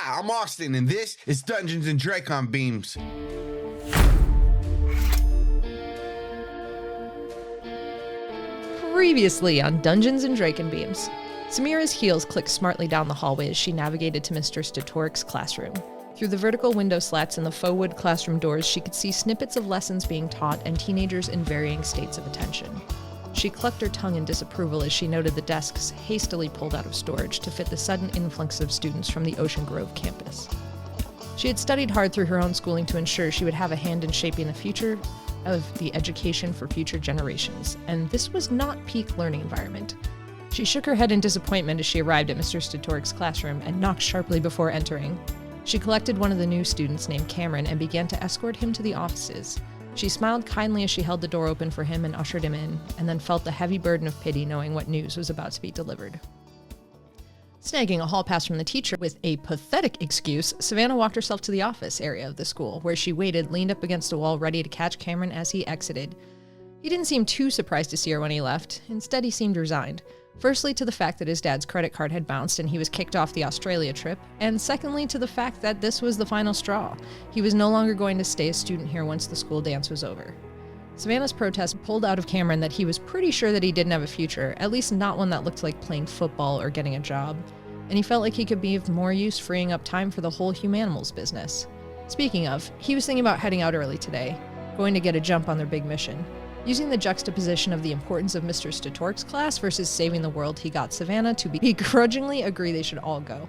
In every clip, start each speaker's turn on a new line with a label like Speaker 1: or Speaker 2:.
Speaker 1: Hi, I'm Austin, and this is Dungeons and Dracon Beams.
Speaker 2: Previously on Dungeons and Dracon Beams, Samira's heels clicked smartly down the hallway as she navigated to Mr. Statoric's classroom. Through the vertical window slats in the faux wood classroom doors, she could see snippets of lessons being taught and teenagers in varying states of attention. She clucked her tongue in disapproval as she noted the desks hastily pulled out of storage to fit the sudden influx of students from the Ocean Grove campus. She had studied hard through her own schooling to ensure she would have a hand in shaping the future of the education for future generations, and this was not peak learning environment. She shook her head in disappointment as she arrived at Mr. Statoric's classroom and knocked sharply before entering. She collected one of the new students named Kamren and began to escort him to the offices. She smiled kindly as she held the door open for him and ushered him in, and then felt the heavy burden of pity knowing what news was about to be delivered. Snagging a hall pass from the teacher with a pathetic excuse, Savannah walked herself to the office area of the school, where she waited, leaned up against a wall, ready to catch Kamren as he exited. He didn't seem too surprised to see her when he left. Instead, he seemed resigned. Firstly, to the fact that his dad's credit card had bounced and he was kicked off the Australia trip, and secondly, to the fact that this was the final straw. He was no longer going to stay a student here once the school dance was over. Savannah's protest pulled out of Kamren that he was pretty sure that he didn't have a future, at least not one that looked like playing football or getting a job, and he felt like he could be of more use freeing up time for the whole Humanimals business. Speaking of, he was thinking about heading out early today, going to get a jump on their big mission. Using the juxtaposition of the importance of Mr. Statoric's class versus saving the world, he got Savannah to begrudgingly agree they should all go.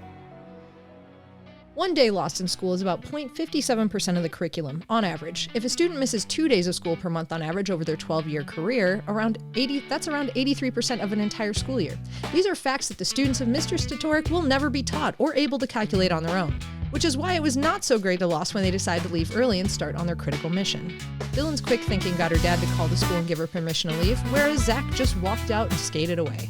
Speaker 2: One day lost in school is about 0.57% of the curriculum, on average. If a student misses 2 days of school per month on average over their 12-year career, that's around 83% of an entire school year. These are facts that the students of Mr. Statoric will never be taught or able to calculate on their own, which is why it was not so great a loss when they decided to leave early and start on their critical mission. Dylan's quick thinking got her dad to call the school and give her permission to leave, whereas Zach just walked out and skated away.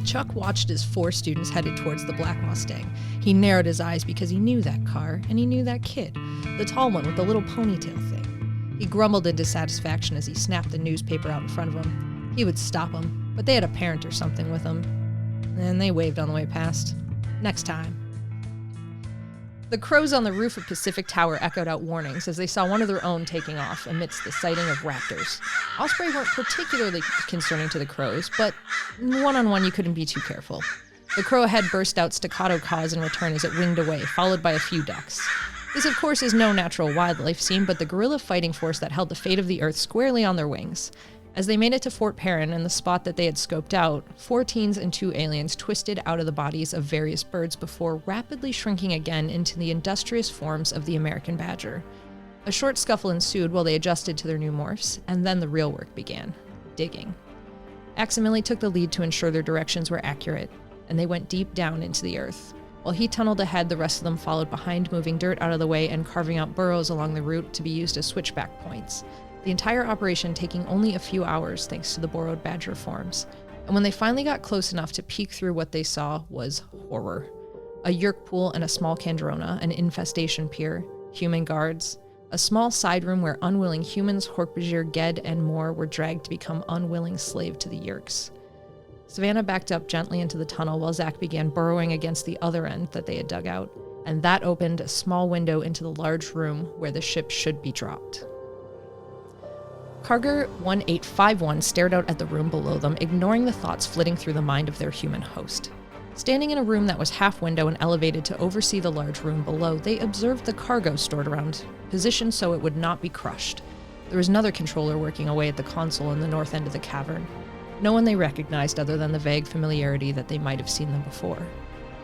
Speaker 2: Chuck watched as 4 students headed towards the black Mustang. He narrowed his eyes because he knew that car, and he knew that kid, the tall one with the little ponytail thing. He grumbled in dissatisfaction as he snapped the newspaper out in front of him. He would stop them, but they had a parent or something with them, and they waved on the way past. Next time. The crows on the roof of Pacific Tower echoed out warnings as they saw one of their own taking off amidst the sighting of raptors. Osprey weren't particularly concerning to the crows, but one-on-one you couldn't be too careful. The crow head burst out staccato caws in return as it winged away, followed by a few ducks. This, of course, is no natural wildlife scene, but the guerrilla fighting force that held the fate of the Earth squarely on their wings. As they made it to Fort Perrin and the spot that they had scoped out, 4 teens and 2 aliens twisted out of the bodies of various birds before rapidly shrinking again into the industrious forms of the American badger. A short scuffle ensued while they adjusted to their new morphs, and then the real work began: digging. Aximili took the lead to ensure their directions were accurate, and they went deep down into the earth. While he tunneled ahead, the rest of them followed behind, moving dirt out of the way and carving out burrows along the route to be used as switchback points. The entire operation taking only a few hours thanks to the borrowed badger forms. And when they finally got close enough to peek through, what they saw was horror. A Yeerk pool and a small Kandrona, an infestation pier, human guards, a small side room where unwilling humans, Hork-Bajir, Ged, and more were dragged to become unwilling slave to the Yeerks. Savannah backed up gently into the tunnel while Zach began burrowing against the other end that they had dug out, and that opened a small window into the large room where the ship should be dropped. Karger 1851 stared out at the room below them, ignoring the thoughts flitting through the mind of their human host. Standing in a room that was half window and elevated to oversee the large room below, they observed the cargo stored around, positioned so it would not be crushed. There was another controller working away at the console in the north end of the cavern. No one they recognized other than the vague familiarity that they might have seen them before.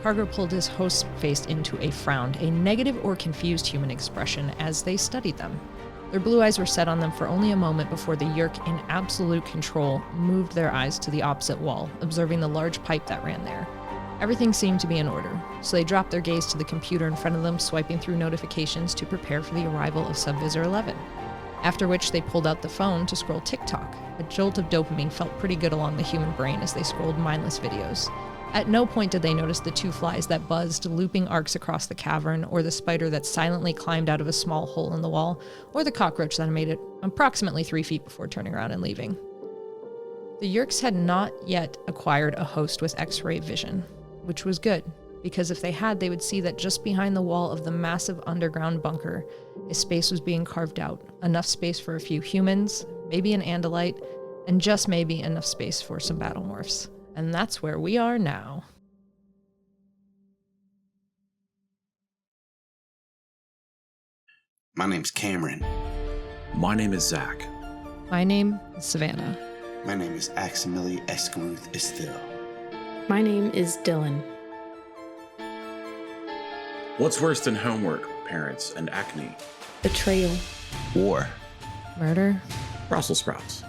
Speaker 2: Karger pulled his host's face into a frown, a negative or confused human expression, as they studied them. Their blue eyes were set on them for only a moment before the Yeerk, in absolute control, moved their eyes to the opposite wall, observing the large pipe that ran there. Everything seemed to be in order, so they dropped their gaze to the computer in front of them, swiping through notifications to prepare for the arrival of Sub-Visser 11. After which they pulled out the phone to scroll TikTok. A jolt of dopamine felt pretty good along the human brain as they scrolled mindless videos. At no point did they notice the 2 flies that buzzed, looping arcs across the cavern, or the spider that silently climbed out of a small hole in the wall, or the cockroach that made it approximately 3 feet before turning around and leaving. The Yeerks had not yet acquired a host with X-ray vision, which was good. Because if they had, they would see that just behind the wall of the massive underground bunker, a space was being carved out. Enough space for a few humans, maybe an Andalite, and just maybe enough space for some battlemorphs. And that's where we are now.
Speaker 1: My name's Kamren.
Speaker 3: My name is Zach.
Speaker 2: My name is Savannah.
Speaker 1: My name is Aximili Escaruth Estil.
Speaker 4: My name is Dylan.
Speaker 3: What's worse than homework, parents, and acne?
Speaker 4: Betrayal.
Speaker 1: War.
Speaker 2: Murder.
Speaker 3: Brussels sprouts.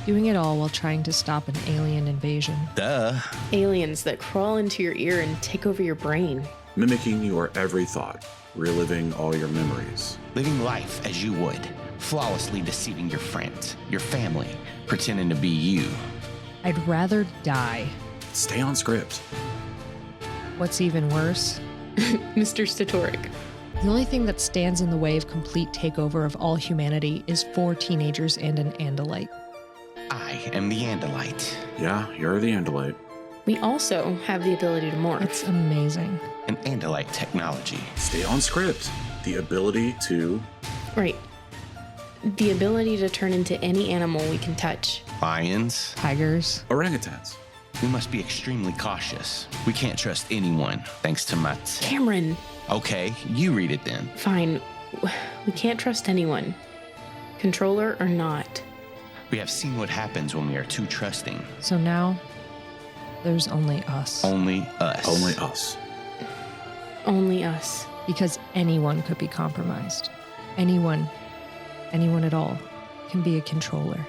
Speaker 2: Doing it all while trying to stop an alien invasion.
Speaker 1: Duh.
Speaker 4: Aliens that crawl into your ear and take over your brain.
Speaker 3: Mimicking your every thought. Reliving all your memories.
Speaker 5: Living life as you would. Flawlessly deceiving your friends, your family, pretending to be you.
Speaker 2: I'd rather die.
Speaker 3: Stay on script.
Speaker 2: What's even worse?
Speaker 4: Mr. Statoric.
Speaker 2: The only thing that stands in the way of complete takeover of all humanity is 4 teenagers and an Andalite.
Speaker 5: I am the Andalite.
Speaker 3: Yeah, you're the Andalite.
Speaker 4: We also have the ability to morph.
Speaker 2: It's amazing.
Speaker 5: An Andalite technology.
Speaker 3: Stay on script. The ability to...
Speaker 4: Right. The ability to turn into any animal we can touch.
Speaker 5: Lions.
Speaker 2: Tigers.
Speaker 3: Orangutans.
Speaker 5: We must be extremely cautious. We can't trust anyone, thanks to my...
Speaker 4: Kamren.
Speaker 5: Okay, you read it then.
Speaker 4: Fine. We can't trust anyone. Controller or not.
Speaker 5: We have seen what happens when we are too trusting.
Speaker 2: So now, there's only us.
Speaker 5: Only us.
Speaker 3: Only us.
Speaker 4: Only us.
Speaker 2: Because anyone could be compromised. Anyone at all, can be a controller.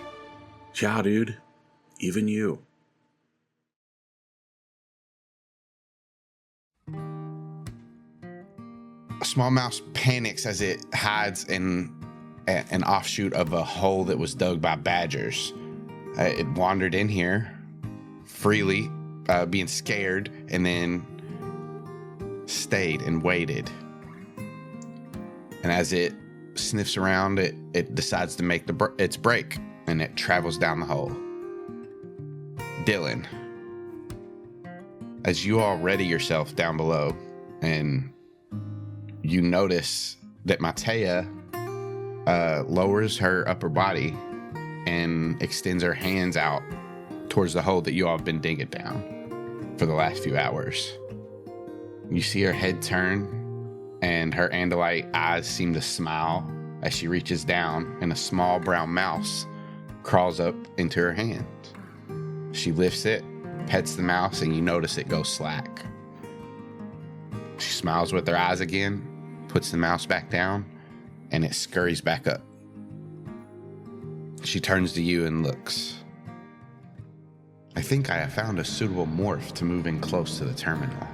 Speaker 3: Yeah, dude. Even you.
Speaker 1: A small mouse panics as it hides in an offshoot of a hole that was dug by badgers. It wandered in here freely, being scared, and then stayed and waited. And as it sniffs around, it decides to make its break, and it travels down the hole. Dylan, as you all ready yourself down below, and you notice that Matea lowers her upper body and extends her hands out towards the hole that you all have been digging down for the last few hours. You see her head turn, and her Andalite eyes seem to smile as she reaches down, and a small brown mouse crawls up into her hand. She lifts it, pets the mouse, and you notice it goes slack. She smiles with her eyes again, puts the mouse back down, and it scurries back up. She turns to you and looks. I think I have found a suitable morph to move in close to the terminal.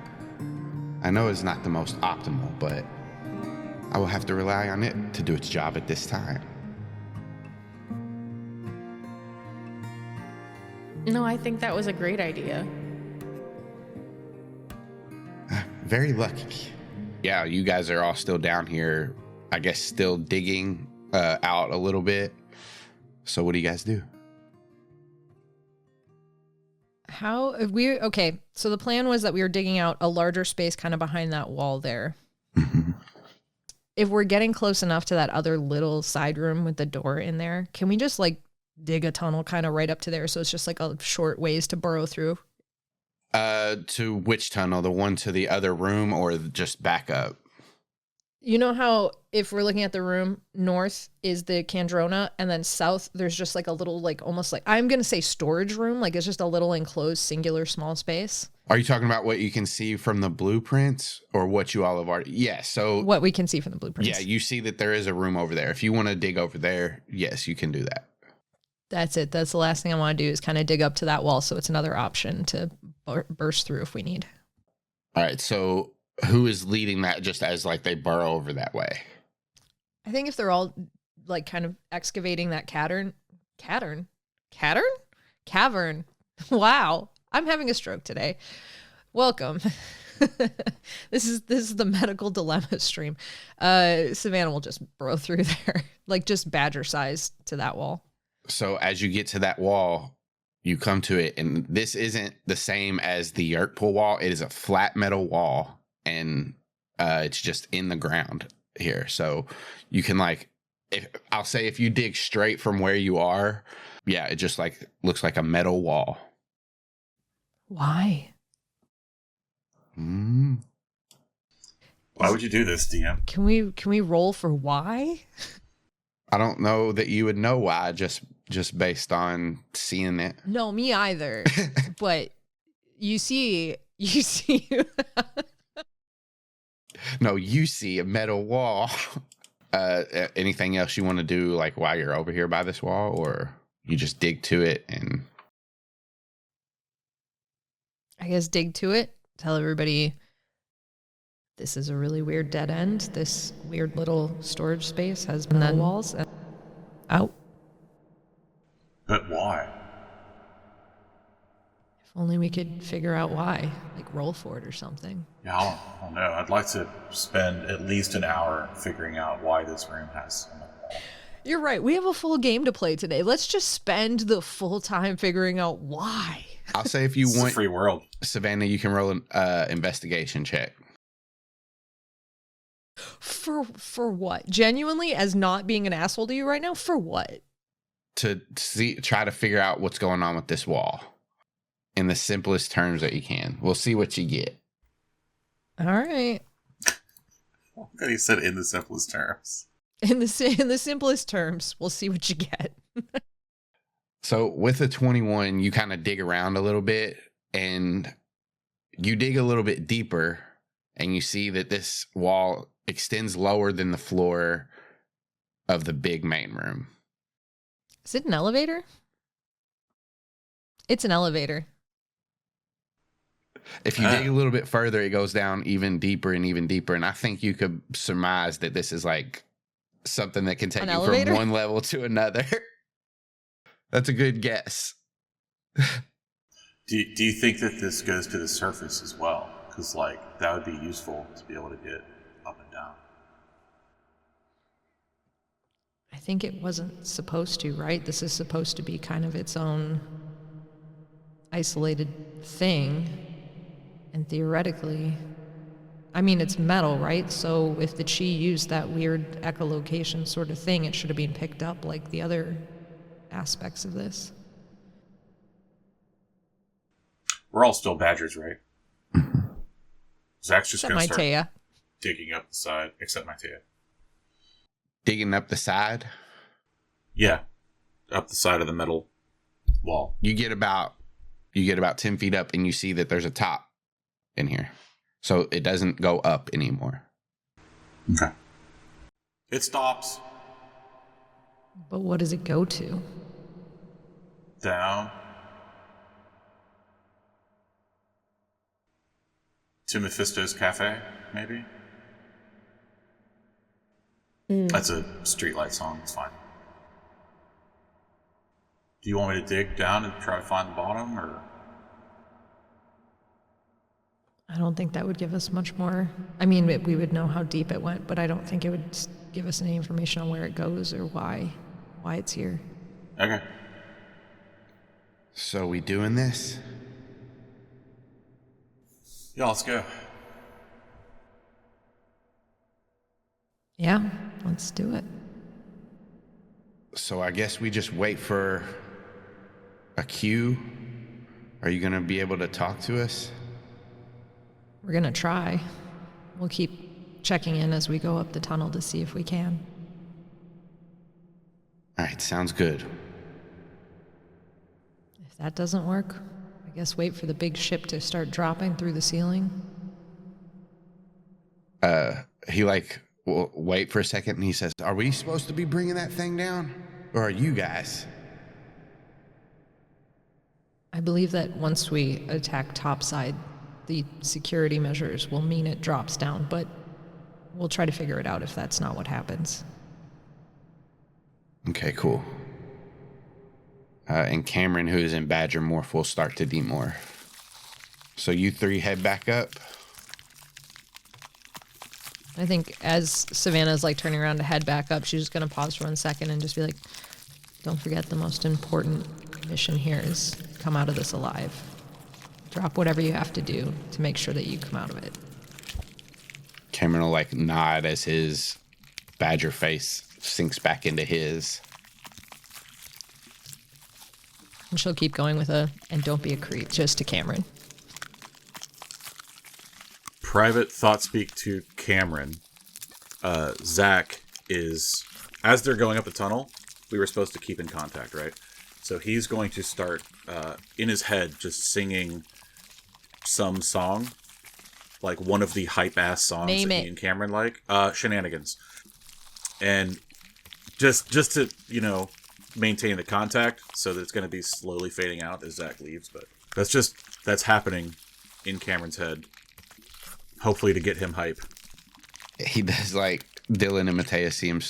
Speaker 1: I know it's not the most optimal, but I will have to rely on it to do its job at this time.
Speaker 4: No, I think that was a great idea.
Speaker 1: Very lucky. Yeah, you guys are all still down here, I guess still digging out a little bit. So what do you guys do?
Speaker 2: Okay, so the plan was that we were digging out a larger space kind of behind that wall there.
Speaker 1: Mm-hmm.
Speaker 2: If we're getting close enough to that other little side room with the door in there, can we just like dig a tunnel kind of right up to there so it's just like a short ways to burrow through?
Speaker 1: To which tunnel? The one to the other room or just back up?
Speaker 2: You know how if we're looking at the room, north is the Kandrona, and then south there's just like a little, like almost like, I'm going to say storage room, like it's just a little enclosed singular small space.
Speaker 1: Are you talking about what you can see from the blueprints or what you all have already? Yeah, so...
Speaker 2: What we can see from the blueprints.
Speaker 1: Yeah, you see that there is a room over there. If you want to dig over there, yes, you can do that.
Speaker 2: That's it. That's the last thing I want to do is kind of dig up to that wall so it's another option to burst through if we need.
Speaker 1: All right, so who is leading that just as like they burrow over that way?
Speaker 2: I think if they're all like kind of excavating that cavern. Wow. I'm having a stroke today. Welcome. This is the medical dilemma stream. Savannah will just burrow through there, like just badger size to that wall.
Speaker 1: So as you get to that wall, you come to it, and this isn't the same as the Yeerk pool wall. It is a flat metal wall, and it's just in the ground here. So you can if you dig straight from where you are, yeah, it just looks like a metal wall.
Speaker 2: Why?
Speaker 1: Mm.
Speaker 6: Why would you do this, DM?
Speaker 2: Can we roll for why?
Speaker 1: I don't know that you would know why just based on seeing it.
Speaker 2: No, me either. But you see.
Speaker 1: No, you see a metal wall. Anything else you want to do, like while you're over here by this wall, or you just dig to it and?
Speaker 2: I guess dig to it. Tell everybody this is a really weird dead end. This weird little storage space has metal walls. Out.
Speaker 6: But why?
Speaker 2: If only we could figure out why. Like roll for it or something.
Speaker 6: Yeah, I don't know. I'd like to spend at least an hour figuring out why this room has a metal wall.
Speaker 2: You're right. We have a full game to play today. Let's just spend the full time figuring out why.
Speaker 1: I'll say if you
Speaker 6: It's a
Speaker 1: want,
Speaker 6: free world.
Speaker 1: Savannah, you can roll an investigation check.
Speaker 2: For what? Genuinely, as not being an asshole to you right now? For what?
Speaker 1: To try to figure out what's going on with this wall in the simplest terms that you can. We'll see what you get.
Speaker 2: All right.
Speaker 6: He said in the simplest terms.
Speaker 2: In the simplest terms, we'll see what you get.
Speaker 1: So with a 21, you kind of dig around a little bit, and you dig a little bit deeper, and you see that this wall extends lower than the floor of the big main room.
Speaker 2: Is it an elevator? It's an elevator.
Speaker 1: If you dig a little bit further, it goes down even deeper and even deeper. And I think you could surmise that this is like something that can take you from one level to another. That's a good guess.
Speaker 6: Do you think that this goes to the surface as well? Because that would be useful to be able to get up and down.
Speaker 2: I think it wasn't supposed to, right? This is supposed to be kind of its own isolated thing. And theoretically, I mean, it's metal, right? So if the chi used that weird echolocation sort of thing, it should have been picked up like the other aspects of this.
Speaker 6: We're all still badgers, right? Zach's just going to start
Speaker 2: Taya.
Speaker 6: digging up the side, except my Taya.
Speaker 1: Digging up the side?
Speaker 6: Yeah, up the side of the metal wall.
Speaker 1: You get about 10 feet up, and you see that there's a top in here. So it doesn't go up anymore.
Speaker 6: Okay. It stops.
Speaker 2: But what does it go to?
Speaker 6: Down. To Mephisto's Cafe, maybe? That's a streetlight song. It's fine. Do you want me to dig down and try to find the bottom, or?
Speaker 2: I don't think that would give us much more. I mean, we would know how deep it went, but I don't think it would give us any information on where it goes or why it's here.
Speaker 6: Okay.
Speaker 1: So we doing this?
Speaker 6: Yeah, let's go.
Speaker 2: Yeah, let's do it.
Speaker 1: So I guess we just wait for a cue. Are you going to be able to talk to us?
Speaker 2: We're going to try. We'll keep checking in as we go up the tunnel to see if we can.
Speaker 1: All right, sounds good.
Speaker 2: If that doesn't work, I guess wait for the big ship to start dropping through the ceiling.
Speaker 1: He will wait for a second, and he says, "Are we supposed to be bringing that thing down, or are you guys?"
Speaker 2: I believe that once we attack topside, the security measures will mean it drops down, but we'll try to figure it out if that's not what happens.
Speaker 1: Okay, cool. And Kamren, who's in Badger Morph, will start to demorph. So you three head back up.
Speaker 2: I think as Savannah's turning around to head back up, she's just going to pause for 1 second and just be like, don't forget the most important mission here is come out of this alive. Drop whatever you have to do to make sure that you come out of it.
Speaker 1: Kamren will like nod as his badger face sinks back into his.
Speaker 2: And she'll keep going with and don't be a creep, just to Kamren.
Speaker 3: Private thought speak to Kamren. Zach is, as they're going up the tunnel, we were supposed to keep in contact, right? So he's going to start, in his head, just singing some song. Like one of the hype-ass songs
Speaker 2: Name
Speaker 3: that
Speaker 2: it.
Speaker 3: he and Kamren like. Shenanigans. And just to, maintain the contact so that it's going to be slowly fading out as Zach leaves. But that's happening in Cameron's head. Hopefully to get him hype.
Speaker 1: He does like Dylan and Matea see him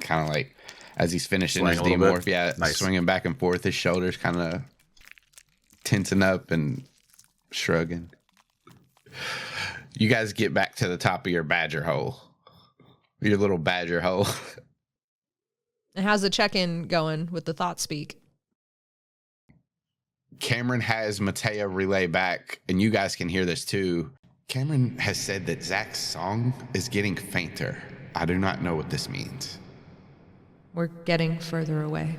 Speaker 1: kind of like as he's finishing
Speaker 3: Swaying
Speaker 1: his
Speaker 3: a little
Speaker 1: demorph,
Speaker 3: bit. Nice.
Speaker 1: swinging back and forth, his shoulders kind of tensing up and shrugging. You guys get back to the top of your badger hole. Your little badger hole.
Speaker 2: And how's the check-in going with the thought speak?
Speaker 1: Kamren has Matea relay back, and you guys can hear this too. Kamren has said that Zach's song is getting fainter. I do not know what this means.
Speaker 2: We're getting further away.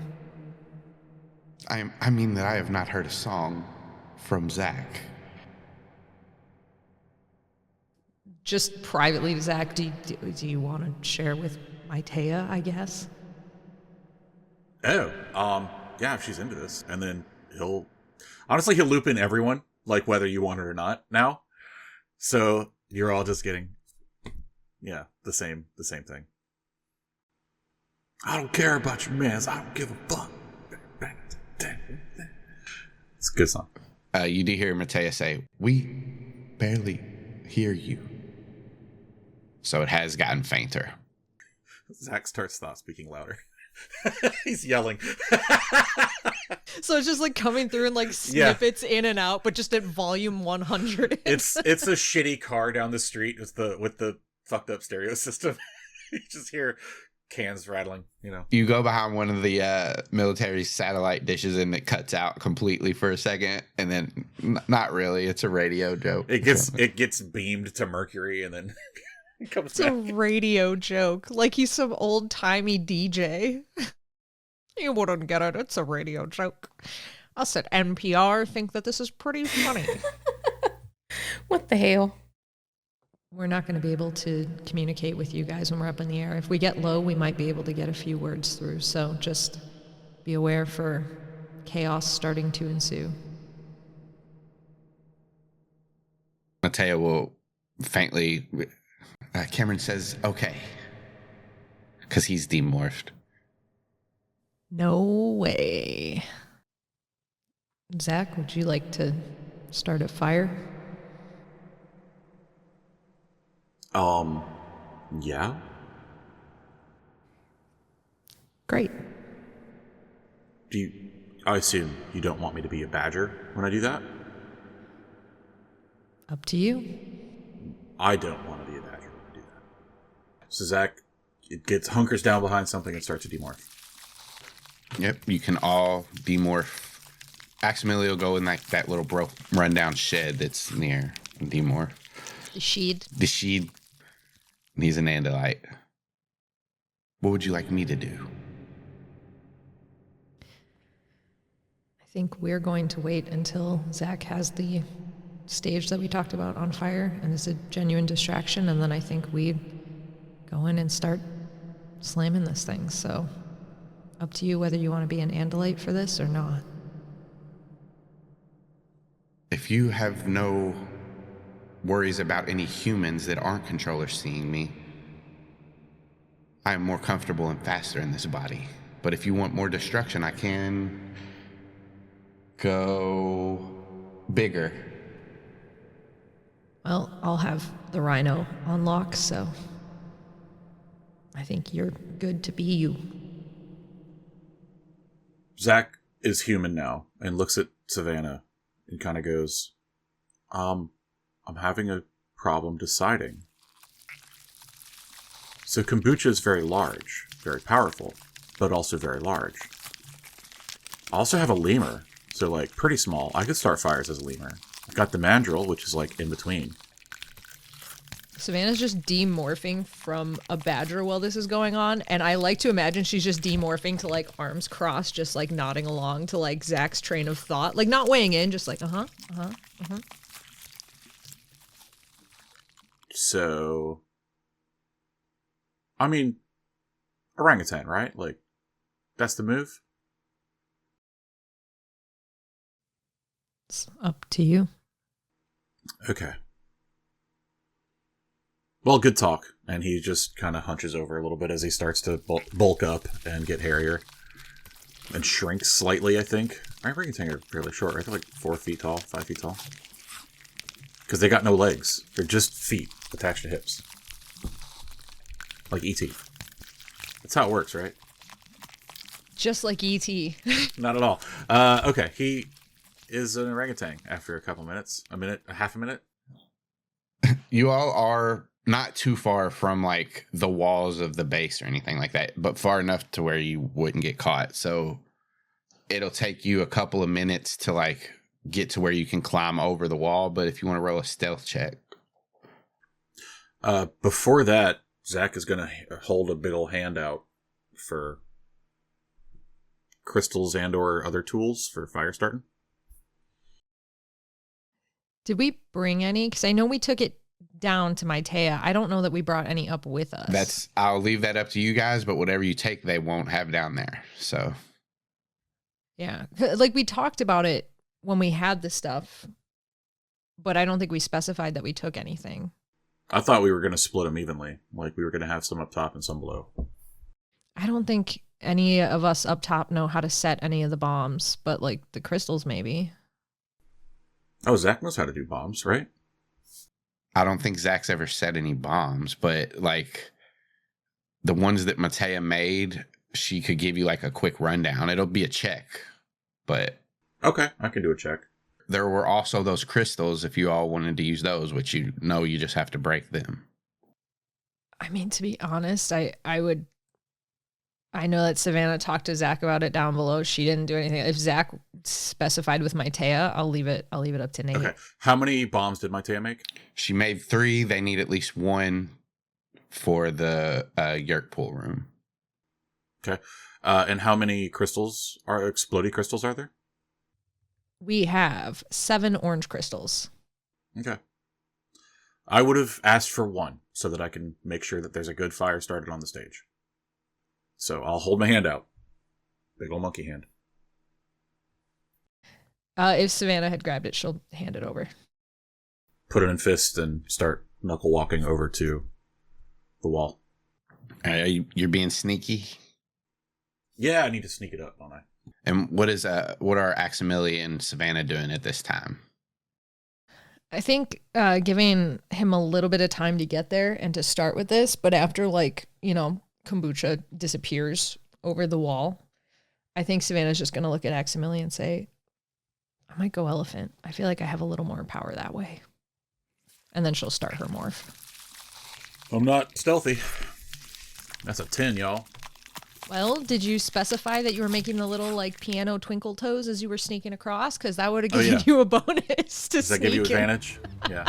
Speaker 1: I mean that I have not heard a song from Zach.
Speaker 2: Just privately, Zach, do you want to share with Matea, I guess?
Speaker 3: Oh, yeah, if she's into this. And then he'll loop in everyone, like whether you want it or not now. So you're all just getting, the same thing. I don't care about your mans. I don't give a fuck. It's a good song.
Speaker 1: You do hear Matea say, "We barely hear you." So it has gotten fainter.
Speaker 3: Zach starts stop speaking louder. He's yelling.
Speaker 2: So it's just like coming through in like snippets in and out, but just at volume 100.
Speaker 3: It's a shitty car down the street with the fucked up stereo system. You just hear cans rattling,
Speaker 1: You go behind one of the military satellite dishes and it cuts out completely for a second, and then not really. It's a radio joke.
Speaker 3: It gets beamed to Mercury and then it comes
Speaker 2: It's
Speaker 3: back.
Speaker 2: a radio joke. Like he's some old-timey DJ. You wouldn't get it. It's a radio joke. Us at NPR think that this is pretty funny.
Speaker 4: What the hell?
Speaker 2: We're not going to be able to communicate with you guys when we're up in the air. If we get low, we might be able to get a few words through. So just be aware for chaos starting to ensue.
Speaker 1: Matea will faintly... Kamren says, "Okay." Because he's demorphed.
Speaker 2: No way. Zach, would you like to start a fire?
Speaker 3: Yeah.
Speaker 2: Great.
Speaker 3: I assume you don't want me to be a badger when I do that?
Speaker 2: Up to you.
Speaker 3: I don't want to be a badger when I do that. So Zach, hunkers down behind something and starts to demorph.
Speaker 1: Yep, you can all demorph. Aximili will go in that little rundown shed that's near demorph.
Speaker 2: The sheed.
Speaker 1: The sheed needs an andalite. What would you like me to do?
Speaker 2: I think we're going to wait until Zach has the stage that we talked about on fire and is a genuine distraction, and then I think we go in and start slamming this thing. So up to you whether you want to be an andalite for this or not.
Speaker 1: If you have no worries about any humans that aren't controllers seeing me, I am more comfortable and faster in this body. But if you want more destruction, I can go bigger.
Speaker 2: Well, I'll have the rhino on lock, so I think you're good to be you.
Speaker 3: Zach is human now and looks at Savannah and kind of goes, I'm having a problem deciding. So kombucha is very large, very powerful, but also very large. I also have a lemur, So, like, pretty small. I could start fires as a lemur. I've got the mandrill, which is, like, in between.
Speaker 2: Savannah's just demorphing from a badger while this is going on, and I like to imagine she's just demorphing to, like, arms crossed, just, like, nodding along to, like, Zach's train of thought. Like, not weighing in, just like,
Speaker 3: So, I mean, orangutan, right? Like, that's the move?
Speaker 2: It's up to you.
Speaker 3: Okay. Well, good talk. And he just kind of hunches over a little bit as he starts to bulk up and get hairier. And shrinks slightly, I think. Orangutans are fairly short, right? They're like 4 feet tall, 5 feet tall. Because they got no legs. They're just feet attached to hips. Like E.T. That's how it works, right?
Speaker 2: Just like E.T.
Speaker 3: Not at all. Okay, he is an orangutan after a couple minutes. A minute, a half a minute.
Speaker 1: You all are not too far from like the walls of the base or anything like that, but far enough to where you wouldn't get caught. So it'll take you a couple of minutes to like get to where you can climb over the wall. But if you want to roll a stealth check.
Speaker 3: Before that, Zach is going to hold a big old hand out for crystals and or other tools for fire starting.
Speaker 2: Did we bring any? Because I know we took it down to Maitea. I don't know that we brought any up with us.
Speaker 1: I'll leave that up to you guys, but whatever you take, they won't have down there. So.
Speaker 2: Yeah. Like we talked about it when we had the stuff, but I don't think we specified that we took anything.
Speaker 3: I thought we were going to split them evenly. Like we were going to have some up top and some below.
Speaker 2: I don't think any of us up top know how to set any of the bombs, but like the crystals maybe.
Speaker 3: Oh, Zach knows how to do bombs, right?
Speaker 1: I don't think Zach's ever set any bombs, but like the ones that Maitea made, she could give you like a quick rundown. It'll be a check, but...
Speaker 3: Okay, I can do a check.
Speaker 1: There were also those crystals if you all wanted to use those, which you know you just have to break them.
Speaker 2: I mean, to be honest, I know that Savannah talked to Zach about it down below. She didn't do anything. If Zach specified with Maitea, I'll leave it up to Nate.
Speaker 3: Okay. How many bombs did Maitea make?
Speaker 1: She made 3. They need at least 1 for the Yeerk pool room.
Speaker 3: Okay. And how many crystals explodey crystals are there?
Speaker 2: We have 7 orange crystals.
Speaker 3: Okay. I would have asked for 1 so that I can make sure that there's a good fire started on the stage. So I'll hold my hand out. Big old monkey hand.
Speaker 2: If Savannah had grabbed it, she'll hand it over.
Speaker 3: Put it in fist and start knuckle walking over to the wall.
Speaker 1: You're being sneaky?
Speaker 3: Yeah, I need to sneak it up, don't I?
Speaker 1: And what are Aximili and Savannah doing at this time?
Speaker 2: I think giving him a little bit of time to get there and to start with this, but after kombucha disappears over the wall, I think Savannah's just going to look at Aximili and say, I might go elephant. I feel like I have a little more power that way. And then she'll start her morph.
Speaker 3: I'm not stealthy. That's a 10, y'all.
Speaker 2: Well, did you specify that you were making the little piano twinkle toes as you were sneaking across? Because that would have given you a bonus to
Speaker 3: Does that give you advantage? Yeah.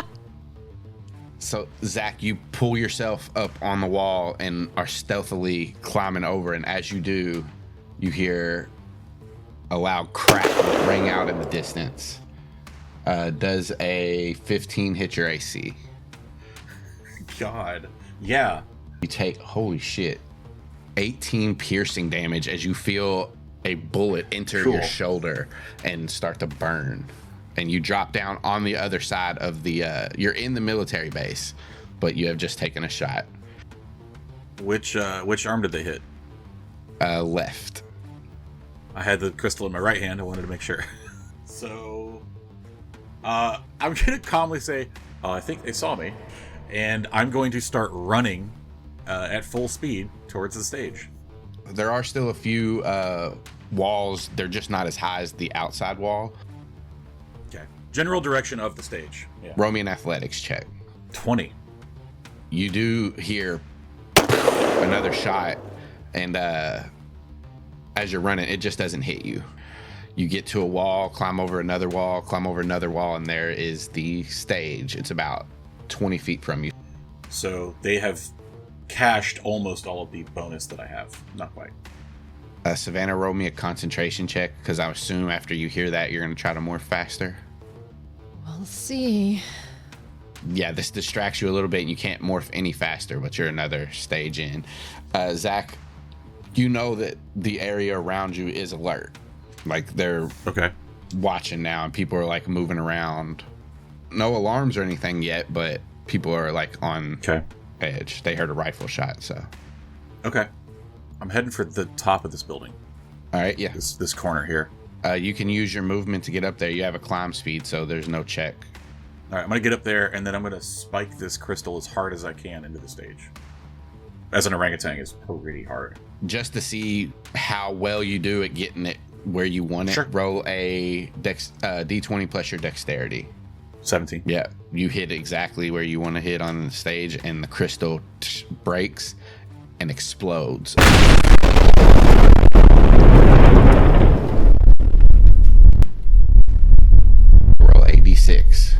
Speaker 1: So, Zach, you pull yourself up on the wall and are stealthily climbing over. And as you do, you hear a loud crack ring out in the distance. Does a 15 hit your AC?
Speaker 3: God. Yeah.
Speaker 1: You take, holy shit, 18 piercing damage as you feel a bullet enter your shoulder and start to burn. And you drop down on the other side of the, you're in the military base, but you have just taken a shot.
Speaker 3: Which arm did they hit?
Speaker 1: Left.
Speaker 3: I had the crystal in my right hand. I wanted to make sure. So, I'm going to calmly say, I think they saw me. And I'm going to start running at full speed towards the stage.
Speaker 1: There are still a few walls. They're just not as high as the outside wall.
Speaker 3: Okay. General direction of the stage. Yeah.
Speaker 1: Roll me an athletics check.
Speaker 3: 20.
Speaker 1: You do hear another shot, and as you're running, it just doesn't hit you. You get to a wall, climb over another wall, climb over another wall, and there is the stage. It's about 20 feet from you.
Speaker 3: So they have cached almost all of the bonus that I have. Not quite.
Speaker 1: Savannah, roll me a concentration check, because I assume after you hear that, you're going to try to morph faster.
Speaker 2: We'll see.
Speaker 1: Yeah, this distracts you a little bit, and you can't morph any faster, but you're another stage in. Zach, you know that the area around you is alert. Like, they're watching now, and people are, like, moving around. No alarms or anything yet, but people are, like, on edge. They heard a rifle shot, so.
Speaker 3: Okay. I'm heading for the top of this building.
Speaker 1: All right, yeah.
Speaker 3: This corner here.
Speaker 1: You can use your movement to get up there. You have a climb speed, so there's no check.
Speaker 3: All right, I'm going to get up there, and then I'm going to spike this crystal as hard as I can into the stage. As an orangutan, it's pretty hard.
Speaker 1: Just to see how well you do at getting it where you want it, roll a D20 plus your dexterity.
Speaker 3: 17.
Speaker 1: Yeah, you hit exactly where you want to hit on the stage, and the crystal breaks and explodes. Roll a D6.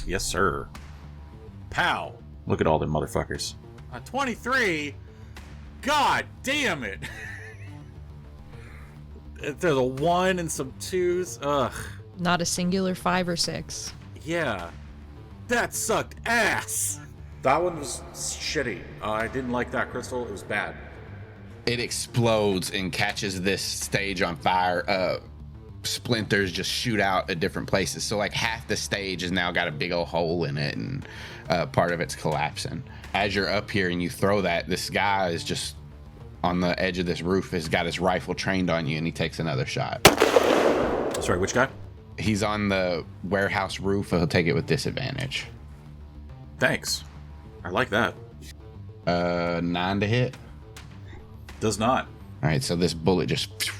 Speaker 3: Yes, sir. Pow! Look at all them motherfuckers. 23? God damn it! There's a 1 and some 2s. Ugh.
Speaker 2: Not a singular 5 or 6.
Speaker 3: Yeah. That sucked ass! That one was shitty. I didn't like that crystal. It was bad.
Speaker 1: It explodes and catches this stage on fire. Splinters just shoot out at different places. So like half the stage has now got a big old hole in it, and part of it's collapsing. As you're up here and you throw that, this guy is just on the edge of this roof, has got his rifle trained on you, and he takes another shot.
Speaker 3: Sorry, which guy?
Speaker 1: He's on the warehouse roof. He'll take it with disadvantage.
Speaker 3: Thanks. I like that.
Speaker 1: 9 to hit.
Speaker 3: Does not.
Speaker 1: All right, so this bullet just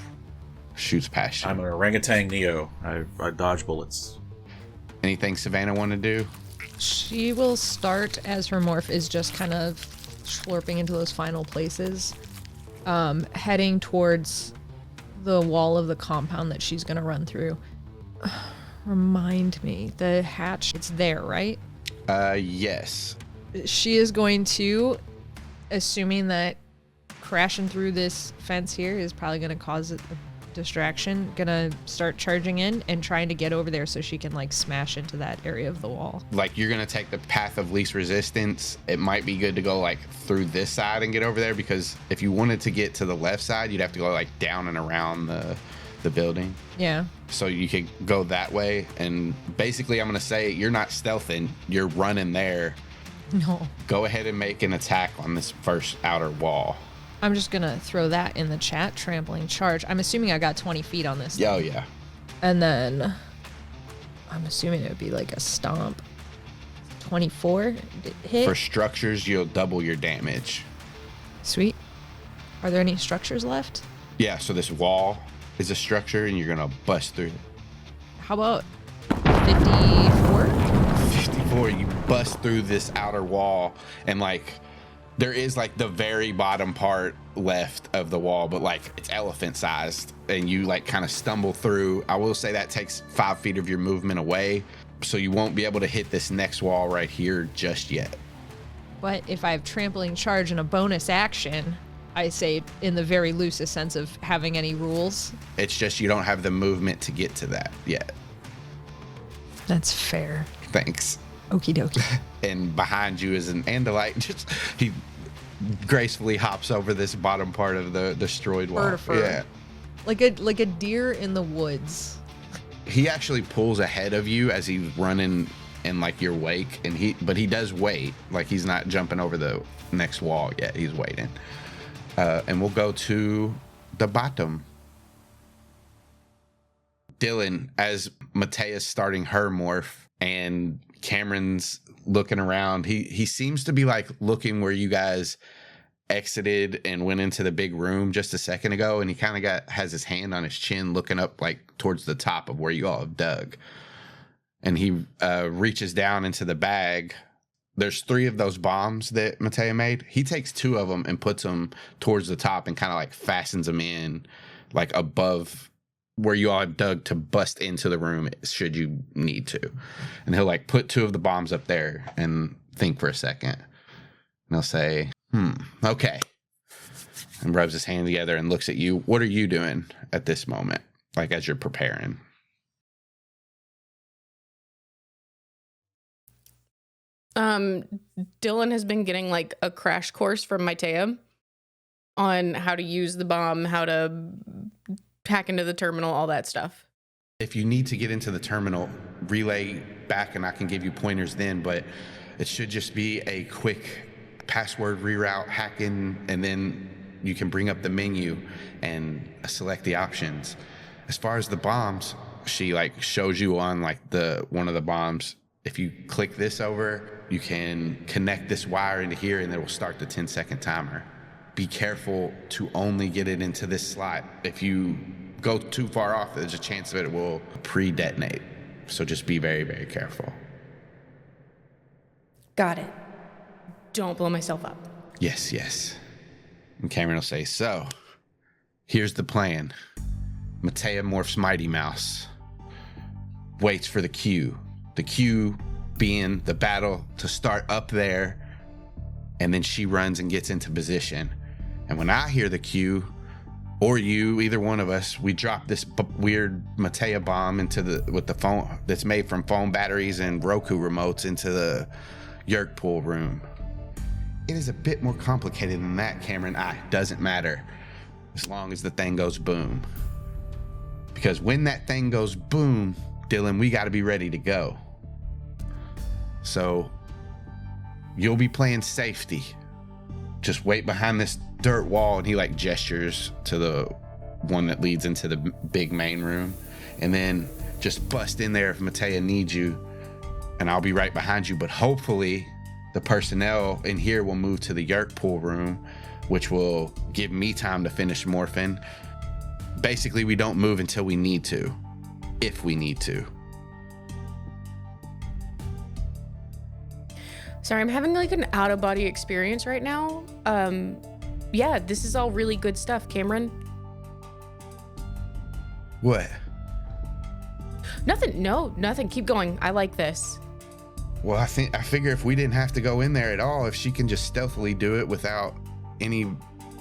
Speaker 1: shoots past you.
Speaker 3: I'm an orangutan Neo. I dodge bullets.
Speaker 1: Anything Savannah want to do?
Speaker 2: She will start as her morph is just kind of slurping into those final places, heading towards the wall of the compound that she's going to run through. Remind me, the hatch, it's there, right?
Speaker 1: Yes.
Speaker 2: She is going to, assuming that crashing through this fence here is probably going to cause a distraction, gonna start charging in and trying to get over there so she can like smash into that area of the wall.
Speaker 1: Like, you're gonna take the path of least resistance. It might be good to go like through this side and get over there, because if you wanted to get to the left side, you'd have to go like down and around the building.
Speaker 2: Yeah.
Speaker 1: So you could go that way, and basically I'm gonna say you're not stealthing, you're running there.
Speaker 2: No.
Speaker 1: Go ahead and make an attack on this first outer wall.
Speaker 2: I'm just gonna throw that in the chat. Trampling charge. I'm assuming I got 20 feet on this.
Speaker 1: Oh yeah.
Speaker 2: And then I'm assuming it would be like a stomp. 24 hit.
Speaker 1: For structures, you'll double your damage.
Speaker 2: Sweet. Are there any structures left?
Speaker 1: Yeah, so this wall is a structure, and you're gonna bust through it.
Speaker 2: How about 54?
Speaker 1: 54, you bust through this outer wall, and like there is like the very bottom part left of the wall, but like it's elephant sized, and you like kind of stumble through. I will say that takes 5 feet of your movement away, so you won't be able to hit this next wall right here just yet.
Speaker 2: But if I have trampling charge and a bonus action, I say in the very loosest sense of having any rules.
Speaker 1: It's just you don't have the movement to get to that yet.
Speaker 2: That's fair.
Speaker 1: Thanks.
Speaker 2: Okie dokie.
Speaker 1: And behind you is an Andalite. Just he gracefully hops over this bottom part of the destroyed wall.
Speaker 2: Bird of fur.
Speaker 1: Yeah.
Speaker 2: Like a deer in the woods.
Speaker 1: He actually pulls ahead of you as he's running in like your wake, and he does wait. Like, he's not jumping over the next wall yet. He's waiting. And we'll go to the bottom. Dylan, as Matea's starting her morph and Kamren's looking around, he seems to be like looking where you guys exited and went into the big room just a second ago, and he kind of has his hand on his chin looking up like towards the top of where you all have dug, and he reaches down into the bag. There's 3 of those bombs that Matea made. He takes 2 of them and puts them towards the top and kind of like fastens them in like above where you all have dug to bust into the room should you need to. And he'll like put 2 of the bombs up there and think for a second. And he'll say, okay. And rubs his hand together and looks at you. What are you doing at this moment? Like as you're preparing?
Speaker 4: Dylan has been getting like a crash course from Maitea on how to use the bomb, how to hack into the terminal, all that stuff.
Speaker 1: If you need to get into the terminal, relay back and I can give you pointers then, but it should just be a quick password reroute, hack in, and then you can bring up the menu and select the options. As far as the bombs, she like shows you on like one of the bombs. If you click this over, you can connect this wire into here and it will start the 10-second timer. Be careful to only get it into this slot. If you go too far off, there's a chance that it will pre-detonate. So just be very, very careful.
Speaker 4: Got it. Don't blow myself up.
Speaker 1: Yes, yes. And Kamren will say, so, here's the plan. Maitea morphs Mighty Mouse. Waits for the cue. The cue being the battle to start up there, and then she runs and gets into position. And when I hear the cue, or you, either one of us, we drop this weird Maitea bomb with the phone that's made from phone batteries and Roku remotes into the Yeerk pool room. It is a bit more complicated than that, Kamren. Doesn't matter as long as the thing goes boom. Because when that thing goes boom, Dylan, we got to be ready to go. So you'll be playing safety. Just wait behind this dirt wall, and he like gestures to the one that leads into the big main room, and then just bust in there if Maitea needs you, and I'll be right behind you. But hopefully the personnel in here will move to the Yeerk pool room, which will give me time to finish morphing. Basically, we don't move until we need to, if we need to.
Speaker 4: Sorry, I'm having like an out-of-body experience right now. Yeah, this is all really good stuff, Kamren.
Speaker 1: What?
Speaker 4: Nothing. No, nothing. Keep going. I like this.
Speaker 1: Well, I figure if we didn't have to go in there at all, if she can just stealthily do it without any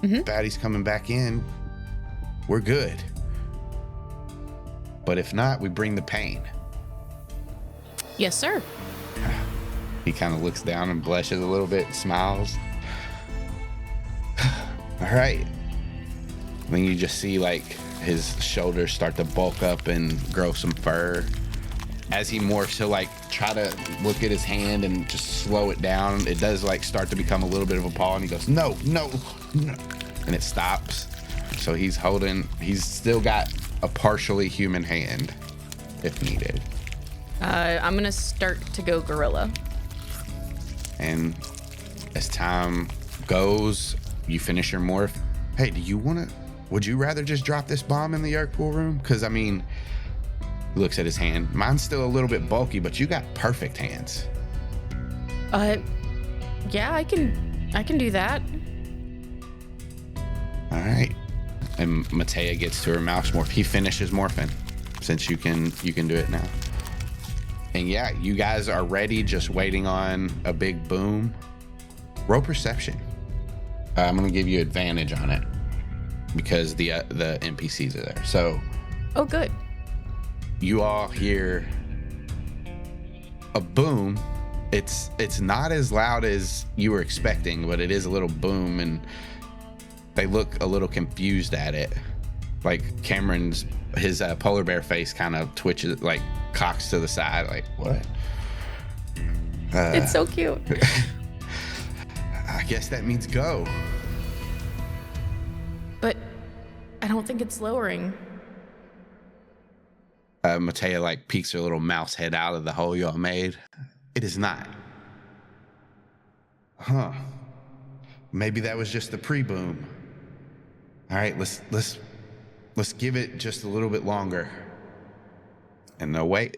Speaker 1: baddies coming back in, we're good. But if not, we bring the pain.
Speaker 4: Yes, sir.
Speaker 1: He kind of looks down and blushes a little bit, smiles. All right. Then you just see like his shoulders start to bulk up and grow some fur. As he morphs, he'll like try to look at his hand and just slow it down. It does like start to become a little bit of a paw, and he goes, no, and it stops. So he's still got a partially human hand if needed.
Speaker 4: I'm gonna start to go gorilla.
Speaker 1: And as time goes, you finish your morph. Hey, would you rather just drop this bomb in the Yeerk pool room? Because, I mean, he looks at his hand. Mine's still a little bit bulky, but you got perfect hands.
Speaker 4: Yeah, I can do that.
Speaker 1: All right. And Maitea gets to her mouse morph. He finishes morphing since you can do it now. And yeah, you guys are ready, just waiting on a big boom. Roll perception. I'm gonna give you advantage on it because the NPCs are there. So,
Speaker 4: oh, good.
Speaker 1: You all hear a boom. It's not as loud as you were expecting, but it is a little boom, and they look a little confused at it. Like Kamren's, his polar bear face kind of twitches, like cocks to the side, like, what?
Speaker 4: It's so cute.
Speaker 1: I guess that means go.
Speaker 4: But I don't think it's lowering.
Speaker 1: Maitea like peeks her little mouse head out of the hole y'all made. It is not. Huh. Maybe that was just the pre-boom. All right, let's give it just a little bit longer. And no, wait.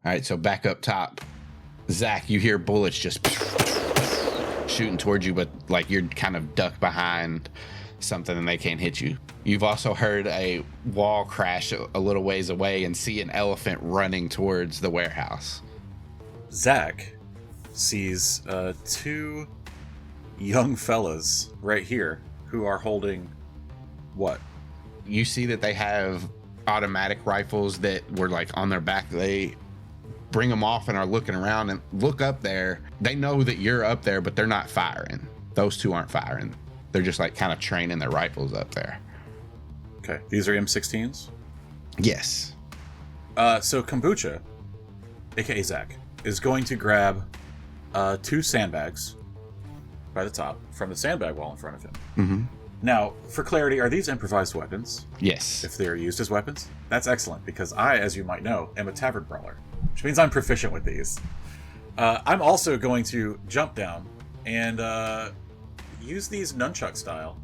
Speaker 1: All right, so back up top. Zach, you hear bullets just shooting towards you, but like you're kind of ducked behind something and they can't hit you. You've also heard a wall crash a little ways away and see an elephant running towards the warehouse.
Speaker 3: Zach sees two young fellas right here who are holding what?
Speaker 1: You see that they have automatic rifles that were like on their back. They bring them off and are looking around and look up there. They know that you're up there, but they're not firing. Those two aren't firing. They're just like kind of training their rifles up there.
Speaker 3: Okay, these are M16s?
Speaker 1: Yes.
Speaker 3: So Kombucha, aka Zach, is going to grab 2 sandbags by the top from the sandbag wall in front of him.
Speaker 1: Mm-hmm.
Speaker 3: Now, for clarity, are these improvised weapons?
Speaker 1: Yes.
Speaker 3: If they're used as weapons? That's excellent, because I, as you might know, am a tavern brawler, which means I'm proficient with these. I'm also going to jump down and use these nunchuck style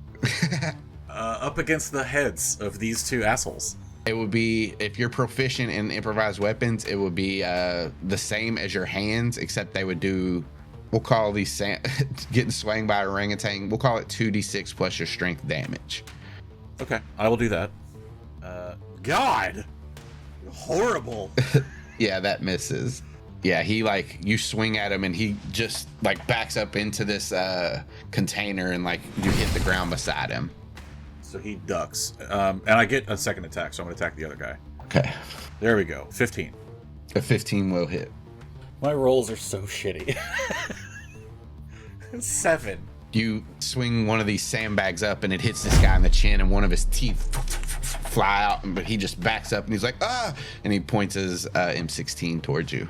Speaker 3: up against the heads of these 2 assholes.
Speaker 1: It would be, if you're proficient in improvised weapons, it would be the same as your hands, except they would do, we'll call these getting swung by a orangutan, we'll call it 2d6 plus your strength damage.
Speaker 3: Okay, I will do that. God! Horrible!
Speaker 1: Yeah, that misses. Yeah, he like, you swing at him and he just like backs up into this container and like you hit the ground beside him.
Speaker 3: So he ducks. And I get a second attack, so I'm going to attack the other guy.
Speaker 1: Okay.
Speaker 3: There we go. 15.
Speaker 1: A 15 will hit.
Speaker 3: My rolls are so shitty. 7.
Speaker 1: You swing one of these sandbags up and it hits this guy in the chin and one of his teeth fly out, but he just backs up and he's like, ah! And he points his M16 towards you.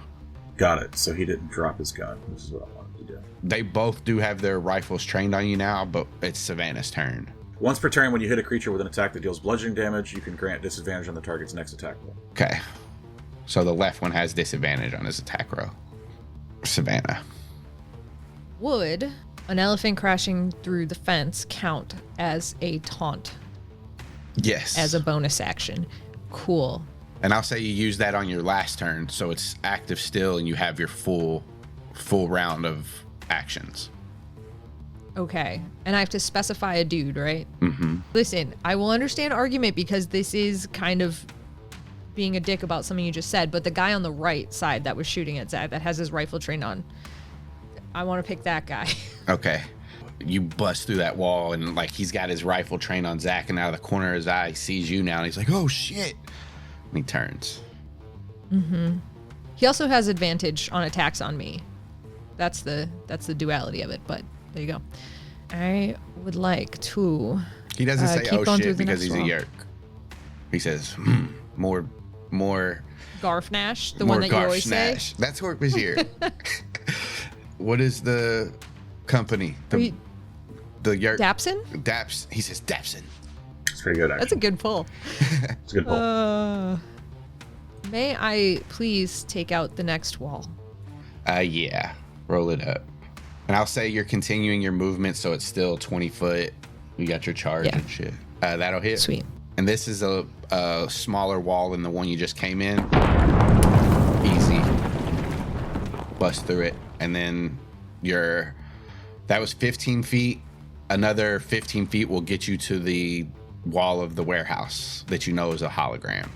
Speaker 3: Got it. So he didn't drop his gun. This is what I wanted to do.
Speaker 1: They both do have their rifles trained on you now, but it's Savannah's turn.
Speaker 3: Once per turn, when you hit a creature with an attack that deals bludgeoning damage, you can grant disadvantage on the target's next attack roll.
Speaker 1: Okay. So the left one has disadvantage on his attack roll. Savannah.
Speaker 2: Would an elephant crashing through the fence count as a taunt
Speaker 1: Yes.
Speaker 2: as a bonus action? Cool.
Speaker 1: And I'll say you use that on your last turn, so it's active still and you have your full round of actions.
Speaker 2: Okay. And I have to specify a dude, right?
Speaker 1: Mm-hmm.
Speaker 2: Listen, I will understand argument because this is kind of being a dick about something you just said, but the guy on the right side that was shooting at Zach that has his rifle trained on, I want to pick that guy.
Speaker 1: Okay. You bust through that wall and like he's got his rifle trained on Zach, and out of the corner of his eye he sees you now and he's like, oh shit. And he turns.
Speaker 2: Mm-hmm. He also has advantage on attacks on me. That's the duality of it, but there you go. I would like to
Speaker 1: He doesn't say
Speaker 2: keep
Speaker 1: oh
Speaker 2: going through
Speaker 1: shit
Speaker 2: the
Speaker 1: because
Speaker 2: next
Speaker 1: he's a
Speaker 2: wall.
Speaker 1: Yeerk. He says, more
Speaker 2: Garfnash, the
Speaker 1: more
Speaker 2: one that you always say.
Speaker 1: Garfnash. That's Hork Vizier. What is the company? The Yeerk.
Speaker 2: Dapson?
Speaker 1: Daps. He says Dapson.
Speaker 3: It's pretty good, actually.
Speaker 2: That's a good pull.
Speaker 3: It's a good pull.
Speaker 2: May I please take out the next wall?
Speaker 1: Yeah. Roll it up. And I'll say you're continuing your movement, so it's still 20 foot. You got your charge
Speaker 2: Yeah.
Speaker 1: and shit. That'll hit.
Speaker 2: Sweet.
Speaker 1: And this is a smaller wall than the one you just came in. Easy. Bust through it. And then that was 15 feet. Another 15 feet will get you to the wall of the warehouse that you know is a hologram.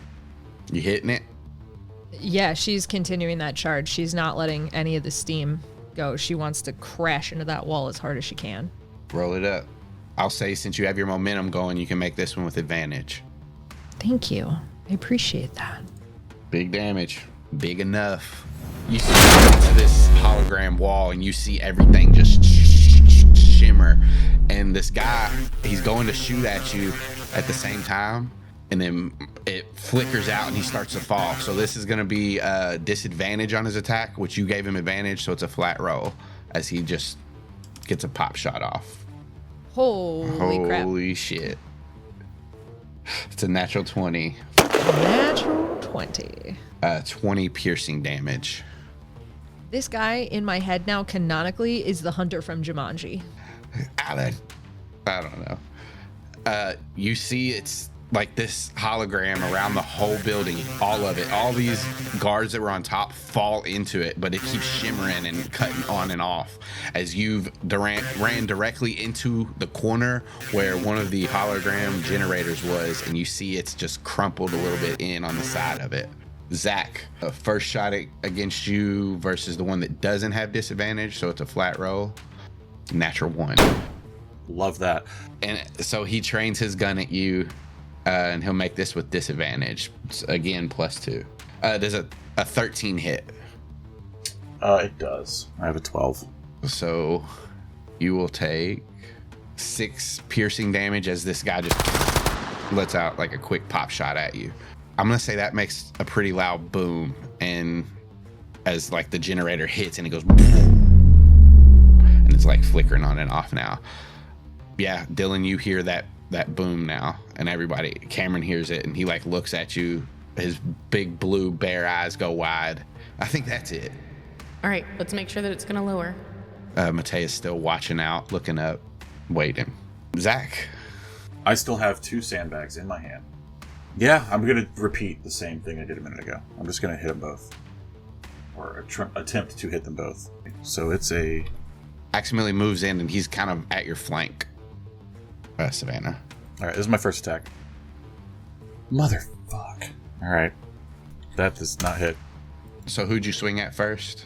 Speaker 1: You hitting it?
Speaker 2: Yeah, she's continuing that charge. She's not letting any of the steam go. She wants to crash into that wall as hard as she can.
Speaker 1: Roll it up. I'll say since you have your momentum going, you can make this one with advantage.
Speaker 2: Thank you. I appreciate that.
Speaker 1: Big damage. Big enough. You see into this hologram wall and you see everything just shimmer. And this guy, he's going to shoot at you at the same time. And then it flickers out and he starts to fall. So this is going to be a disadvantage on his attack, which you gave him advantage. So it's a flat roll as he just gets a pop shot off.
Speaker 2: Holy crap.
Speaker 1: Holy shit. It's a natural 20.
Speaker 2: Natural 20.
Speaker 1: 20 piercing damage.
Speaker 2: This guy in my head now canonically is the hunter from Jumanji.
Speaker 1: Alan. I don't know. You see it's like this hologram around the whole building, all of it. All these guards that were on top fall into it, but it keeps shimmering and cutting on and off as you've ran directly into the corner where one of the hologram generators was, and you see it's just crumpled a little bit in on the side of it. Zach, first shot against you versus the one that doesn't have disadvantage, so it's a flat roll. Natural 1.
Speaker 3: Love that.
Speaker 1: And so he trains his gun at you, and he'll make this with disadvantage. It's, again, +2. Does a 13 hit?
Speaker 3: It does. I have a 12.
Speaker 1: So you will take 6 piercing damage as this guy just lets out like a quick pop shot at you. I'm gonna say that makes a pretty loud boom, and as like the generator hits and it goes, and it's like flickering on and off now. Yeah, Dylan, you hear that boom now, and everybody, Kamren hears it, and he like looks at you. His big blue bear eyes go wide. I think that's it.
Speaker 4: All right, let's make sure that it's gonna lower.
Speaker 1: Matea's still watching out, looking up, waiting. Zach,
Speaker 3: I still have 2 sandbags in my hand. Yeah, I'm gonna repeat the same thing I did a minute ago. I'm just gonna hit them both, or attempt to hit them both. So it's a.
Speaker 1: Aximili moves in, and he's kind of at your flank. Savannah.
Speaker 3: All right, this is my first attack. Motherfuck. All right, that does not hit.
Speaker 1: So who'd you swing at first?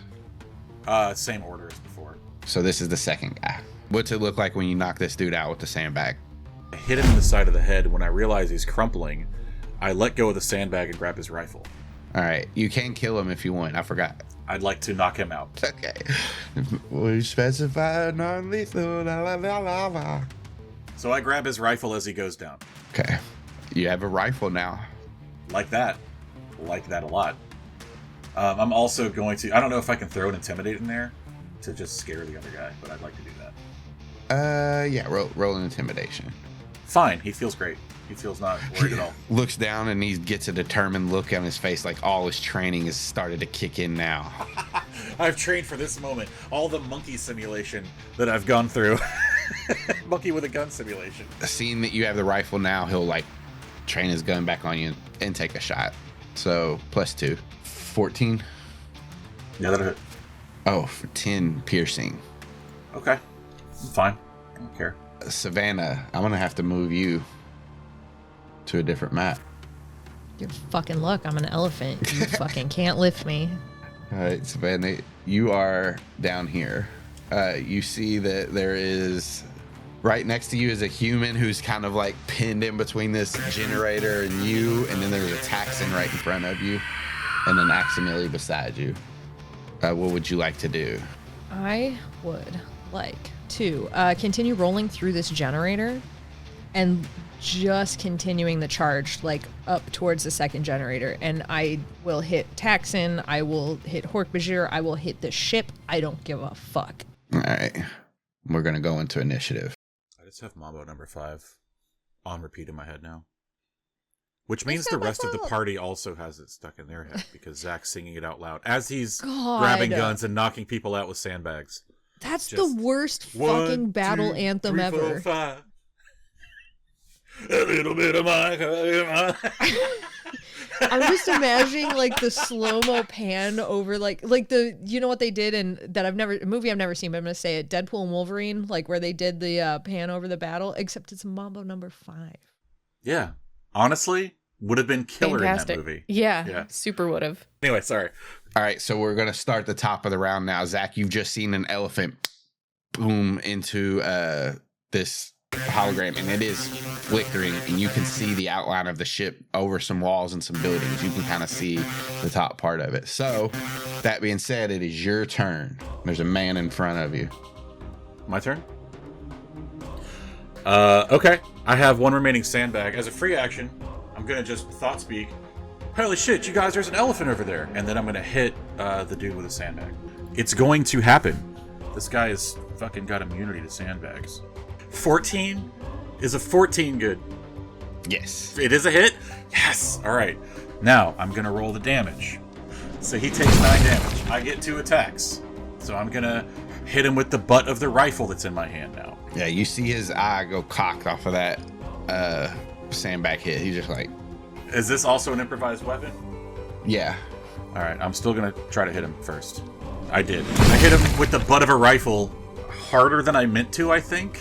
Speaker 3: Same order as before.
Speaker 1: So this is the second guy. What's it look like when you knock this dude out with the sandbag?
Speaker 3: I hit him in the side of the head. When I realize he's crumpling, I let go of the sandbag and grab his rifle.
Speaker 1: All right, you can kill him if you want. I forgot.
Speaker 3: I'd like to knock him out.
Speaker 1: Okay. We specify non-lethal. La, la, la, la, la.
Speaker 3: So I grab his rifle as he goes down.
Speaker 1: Okay. You have a rifle now.
Speaker 3: Like that. Like that a lot. I'm also going to... I don't know if I can throw an Intimidate in there to just scare the other guy, but I'd like to do that.
Speaker 1: Yeah, roll an intimidation.
Speaker 3: Fine. He feels great. He feels not worried at all.
Speaker 1: Looks down and he gets a determined look on his face, like all his training has started to kick in now.
Speaker 3: I've trained for this moment. All the monkey simulation that I've gone through. Monkey with a gun simulation.
Speaker 1: Seeing that you have the rifle now, he'll like train his gun back on you and take a shot. So +2. 14.
Speaker 3: Yeah, that'll hit.
Speaker 1: Oh, for 10 piercing.
Speaker 3: Okay. I'm fine. I don't care.
Speaker 1: Savannah, I'm gonna have to move you to a different map.
Speaker 2: Your fucking luck, I'm an elephant. You fucking can't lift me.
Speaker 1: All right, Savannah, you are down here. You see that there is, right next to you is a human who's kind of like pinned in between this generator and you, and then there's a Taxon right in front of you, and an Aximili beside you. What would you like to do?
Speaker 2: I would like to continue rolling through this generator and just continuing the charge like up towards the second generator, and I will hit Taxon, I will hit Hork-Bajir, I will hit the ship. I don't give a fuck.
Speaker 1: All right, we're gonna go into initiative.
Speaker 3: I just have Mambo number 5 on repeat in my head now. Which means the rest of the party also has it stuck in their head because Zach's singing it out loud as he's grabbing guns and knocking people out with sandbags.
Speaker 2: That's
Speaker 3: Just
Speaker 2: the worst
Speaker 3: one,
Speaker 2: fucking battle
Speaker 3: 2,
Speaker 2: anthem
Speaker 3: 3, 4,
Speaker 2: ever.
Speaker 3: 5. A little bit of my...
Speaker 2: I'm just imagining like the slow-mo pan over like the, you know what they did in that a movie I've never seen, but I'm gonna say it, Deadpool and Wolverine, like where they did the pan over the battle, except it's Mambo number 5.
Speaker 3: Yeah. Honestly, would have been killer
Speaker 4: Fantastic.
Speaker 3: in that movie.
Speaker 4: Yeah, super would have.
Speaker 3: Anyway, sorry.
Speaker 1: All right, so we're gonna start the top of the round now. Zach, you've just seen an elephant boom into this hologram, and it is flickering, and you can see the outline of the ship over some walls and some buildings. You can kind of see the top part of it. So, that being said, it is your turn. There's a man in front of you.
Speaker 3: My turn? Okay. I have one remaining sandbag. As a free action, I'm gonna just thought speak. Holy shit, you guys, there's an elephant over there. And then I'm gonna hit the dude with a sandbag. It's going to happen. This guy has fucking got immunity to sandbags. 14? Is a 14 good?
Speaker 1: Yes.
Speaker 3: It is a hit? Yes! Alright. Now, I'm gonna roll the damage. So he takes 9 damage. I get 2 attacks. So I'm gonna hit him with the butt of the rifle that's in my hand now.
Speaker 1: Yeah, you see his eye go cocked off of that sandbag hit. He's just like,
Speaker 3: Is this also an improvised weapon?
Speaker 1: yeah.
Speaker 3: All right, I'm still going to try to hit him first. I did. I hit him with the butt of a rifle harder than I meant to, I think.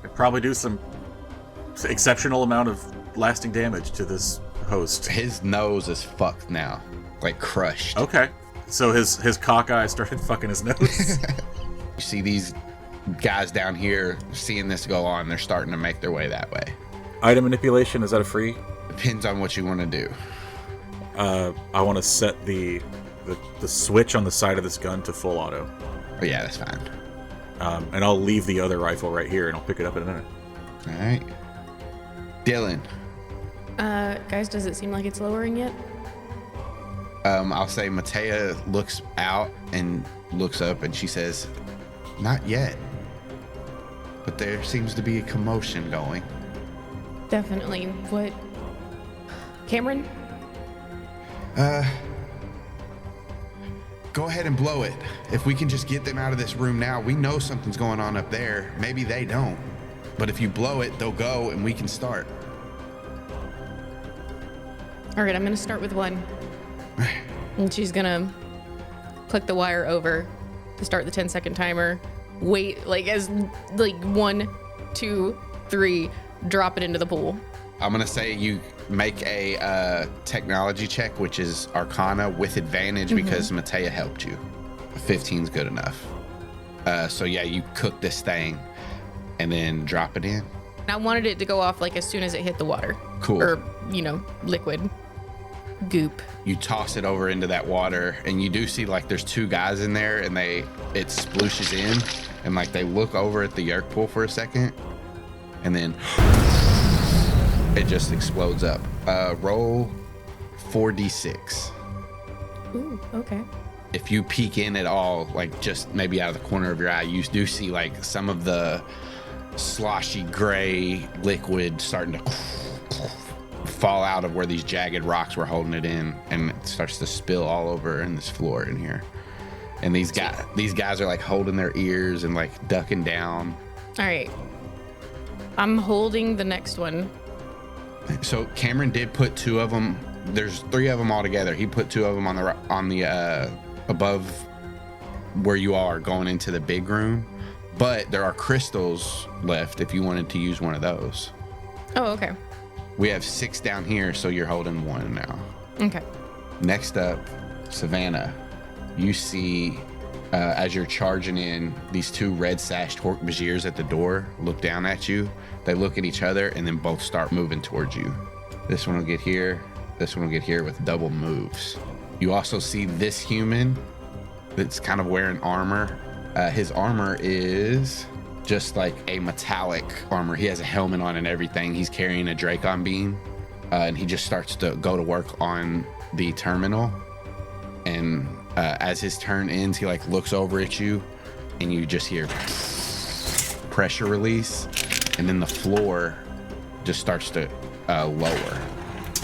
Speaker 3: I probably do some exceptional amount of lasting damage to this host.
Speaker 1: His nose is fucked now. Like crushed.
Speaker 3: Okay. So his cockeye started fucking his nose.
Speaker 1: You see these guys down here seeing this go on. They're starting to make their way that way.
Speaker 3: Item manipulation, is that a free?
Speaker 1: Depends on what you want to do.
Speaker 3: I want to set the switch on the side of this gun to full auto.
Speaker 1: Oh, yeah, that's fine.
Speaker 3: And I'll leave the other rifle right here, and I'll pick it up in a minute.
Speaker 1: All right. Dylan.
Speaker 4: Guys, does it seem like it's lowering yet?
Speaker 1: I'll say Matea looks out and looks up, and she says, "Not yet. But there seems to be a commotion going."
Speaker 4: Definitely. What? Kamren?
Speaker 1: Go ahead and blow it. If we can just get them out of this room now, we know something's going on up there. Maybe they don't. But if you blow it, they'll go and we can start.
Speaker 4: All right, I'm going to start with one. And she's going to click the wire over to start the 10-second timer. Wait, like 1, 2, 3, drop it into the pool.
Speaker 1: I'm going to say you make a technology check, which is Arcana with advantage because Matea helped you. 15's good enough. So yeah, you cook this thing and then drop it in.
Speaker 4: I wanted it to go off like as soon as it hit the water.
Speaker 1: Cool.
Speaker 4: Or, liquid. Goop.
Speaker 1: You toss it over into that water and you do see like there's 2 guys in there and it splooshes in and like they look over at the Yeerk pool for a second and then it just explodes up. Roll 4d6.
Speaker 4: Ooh, okay.
Speaker 1: If you peek in at all, like just maybe out of the corner of your eye, you do see like some of the sloshy gray liquid starting to fall out of where these jagged rocks were holding it in, and it starts to spill all over in this floor in here. And these guys are like holding their ears and like ducking down. All
Speaker 4: right. I'm holding the next one.
Speaker 1: So Kamren did put 2 of them. There's 3 of them all together. He put 2 of them on the above where you are going into the big room. But there are crystals left if you wanted to use one of those.
Speaker 4: Oh, okay.
Speaker 1: We have 6 down here, so you're holding 1 now.
Speaker 4: Okay.
Speaker 1: Next up, Savannah. You see, as you're charging in, these 2 red-sashed Hork-Bajirs at the door look down at you. They look at each other, and then both start moving towards you. This one will get here. This one will get here with double moves. You also see this human that's kind of wearing armor. His armor is just like a metallic armor. He has a helmet on and everything. He's carrying a Dracon Beam, and he just starts to go to work on the terminal. And as his turn ends, he like looks over at you, and you just hear pressure release, and then the floor just starts to lower.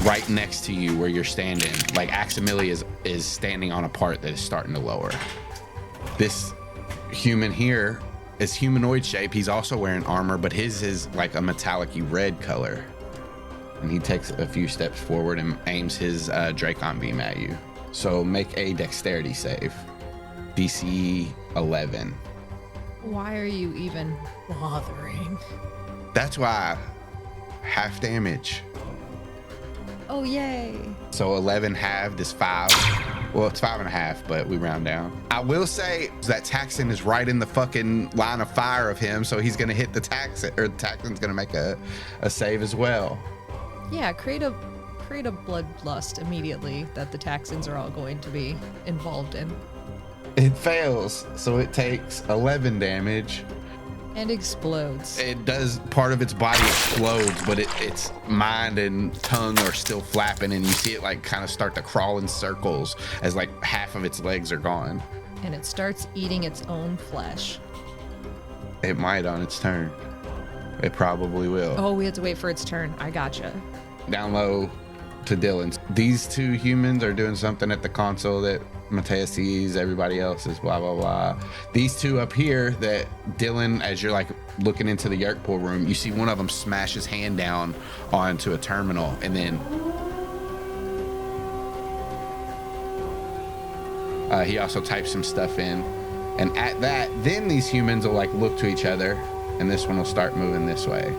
Speaker 1: Right next to you where you're standing, like Aximili is standing on a part that is starting to lower. This human here is humanoid shape. He's also wearing armor, but his is like a metallic-y red color. And he takes a few steps forward and aims his Dracon Beam at you. So make a dexterity save. DC 11.
Speaker 2: Why are you even bothering?
Speaker 1: That's why. Half damage.
Speaker 2: Oh, yay.
Speaker 1: So 11 halved is 5. Well, it's 5.5, but we round down. I will say that Taxon is right in the fucking line of fire of him, so he's gonna hit the Taxon, or Taxon's gonna make a save as well.
Speaker 2: Yeah, create a bloodlust immediately that the Taxons are all going to be involved in.
Speaker 1: It fails, so it takes 11 damage.
Speaker 2: And explodes.
Speaker 1: It does, part of its body explodes, but its mind and tongue are still flapping, and you see it like kind of start to crawl in circles as like half of its legs are gone.
Speaker 2: And it starts eating its own flesh.
Speaker 1: It might on its turn. It probably will.
Speaker 2: Oh, we have to wait for its turn. I gotcha.
Speaker 1: Down low, to Dylan. These two humans are doing something at the console that Matea sees, everybody else is blah, blah, blah. These two up here that Dylan, as you're like looking into the Yeerk pool room, you see one of them smash his hand down onto a terminal, and then he also types some stuff in. And at that, then these humans will like look to each other, and this one will start moving this way.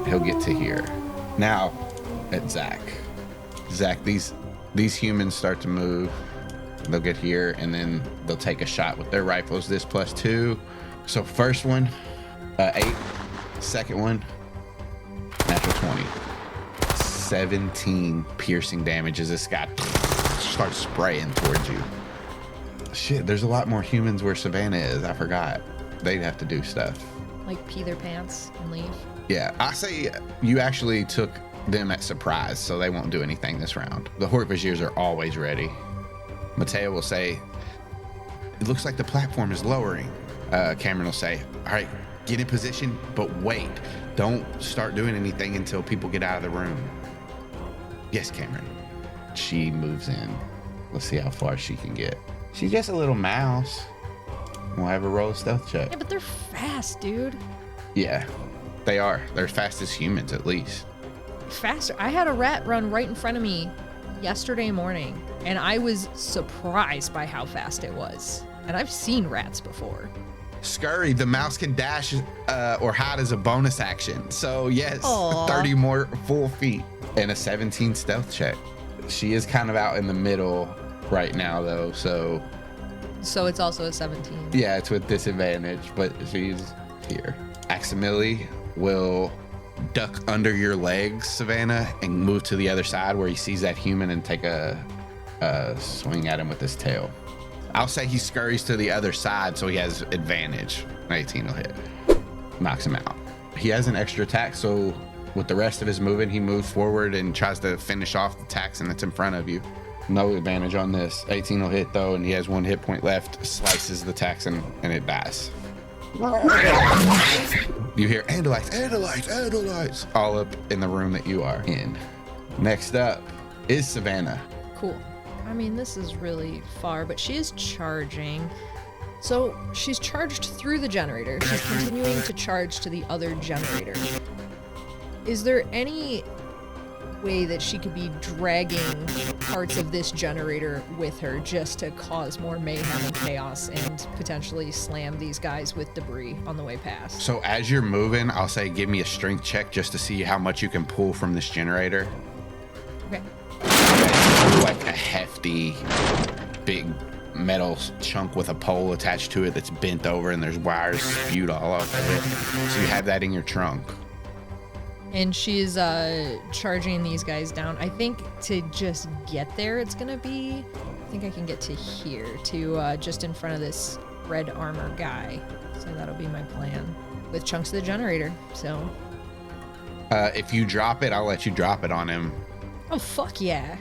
Speaker 1: He'll get to here. Now, at Zach, these humans start to move. They'll get here, and then they'll take a shot with their rifles. This +2. So first one, 8. Second one, natural 20. 17 piercing damage as this guy starts spraying towards you. Shit, there's a lot more humans where Savannah is. I forgot. They'd have to do stuff.
Speaker 2: Like pee their pants and leave.
Speaker 1: Yeah, I say you actually took them at surprise, so they won't do anything this round. The Hort Viziers are always ready. Matea will say, it looks like the platform is lowering. Kamren will say, all right, get in position, but wait. Don't start doing anything until people get out of the room. Yes, Kamren. She moves in. Let's see how far she can get. She's just a little mouse. We'll have her roll a stealth check.
Speaker 2: Yeah, but they're fast, dude.
Speaker 1: Yeah, they are. They're fast as humans, at least.
Speaker 2: Faster. I had a rat run right in front of me yesterday morning, and I was surprised by how fast it was. And I've seen rats before.
Speaker 1: Scurry, the mouse can dash or hide as a bonus action. So yes,
Speaker 2: Aww.
Speaker 1: 30 more full feet and a 17 stealth check. She is kind of out in the middle right now though, so
Speaker 2: it's also a 17.
Speaker 1: yeah, it's with disadvantage, but she's here. Aximili will duck under your legs, Savannah, and move to the other side where he sees that human and take a swing at him with his tail. I'll say he scurries to the other side so he has advantage. 18 will hit. Knocks him out. He has an extra attack, so with the rest of his movement, he moves forward and tries to finish off the Taxon that's in front of you. No advantage on this. 18 will hit though, and he has 1 hit point left. Slices the Taxon and it dies. You hear Andalites, Andalites, Andalites all up in the room that you are in. Next up is Savannah.
Speaker 2: Cool. I mean, this is really far, but she is charging. So she's charged through the generator. She's continuing to charge to the other generator. Is there any way that she could be dragging parts of this generator with her just to cause more mayhem and chaos and potentially slam these guys with debris on the way past?
Speaker 1: So as you're moving, I'll say give me a strength check just to see how much you can pull from this generator.
Speaker 2: Okay.
Speaker 1: Like a hefty, big metal chunk with a pole attached to it that's bent over and there's wires spewed all over it. So you have that in your trunk.
Speaker 2: And she's charging these guys down. I think to just get there, it's gonna be, I think I can get to here, to just in front of this red armor guy. So that'll be my plan with chunks of the generator. So
Speaker 1: if you drop it, I'll let you drop it on him.
Speaker 2: oh, fuck yeah.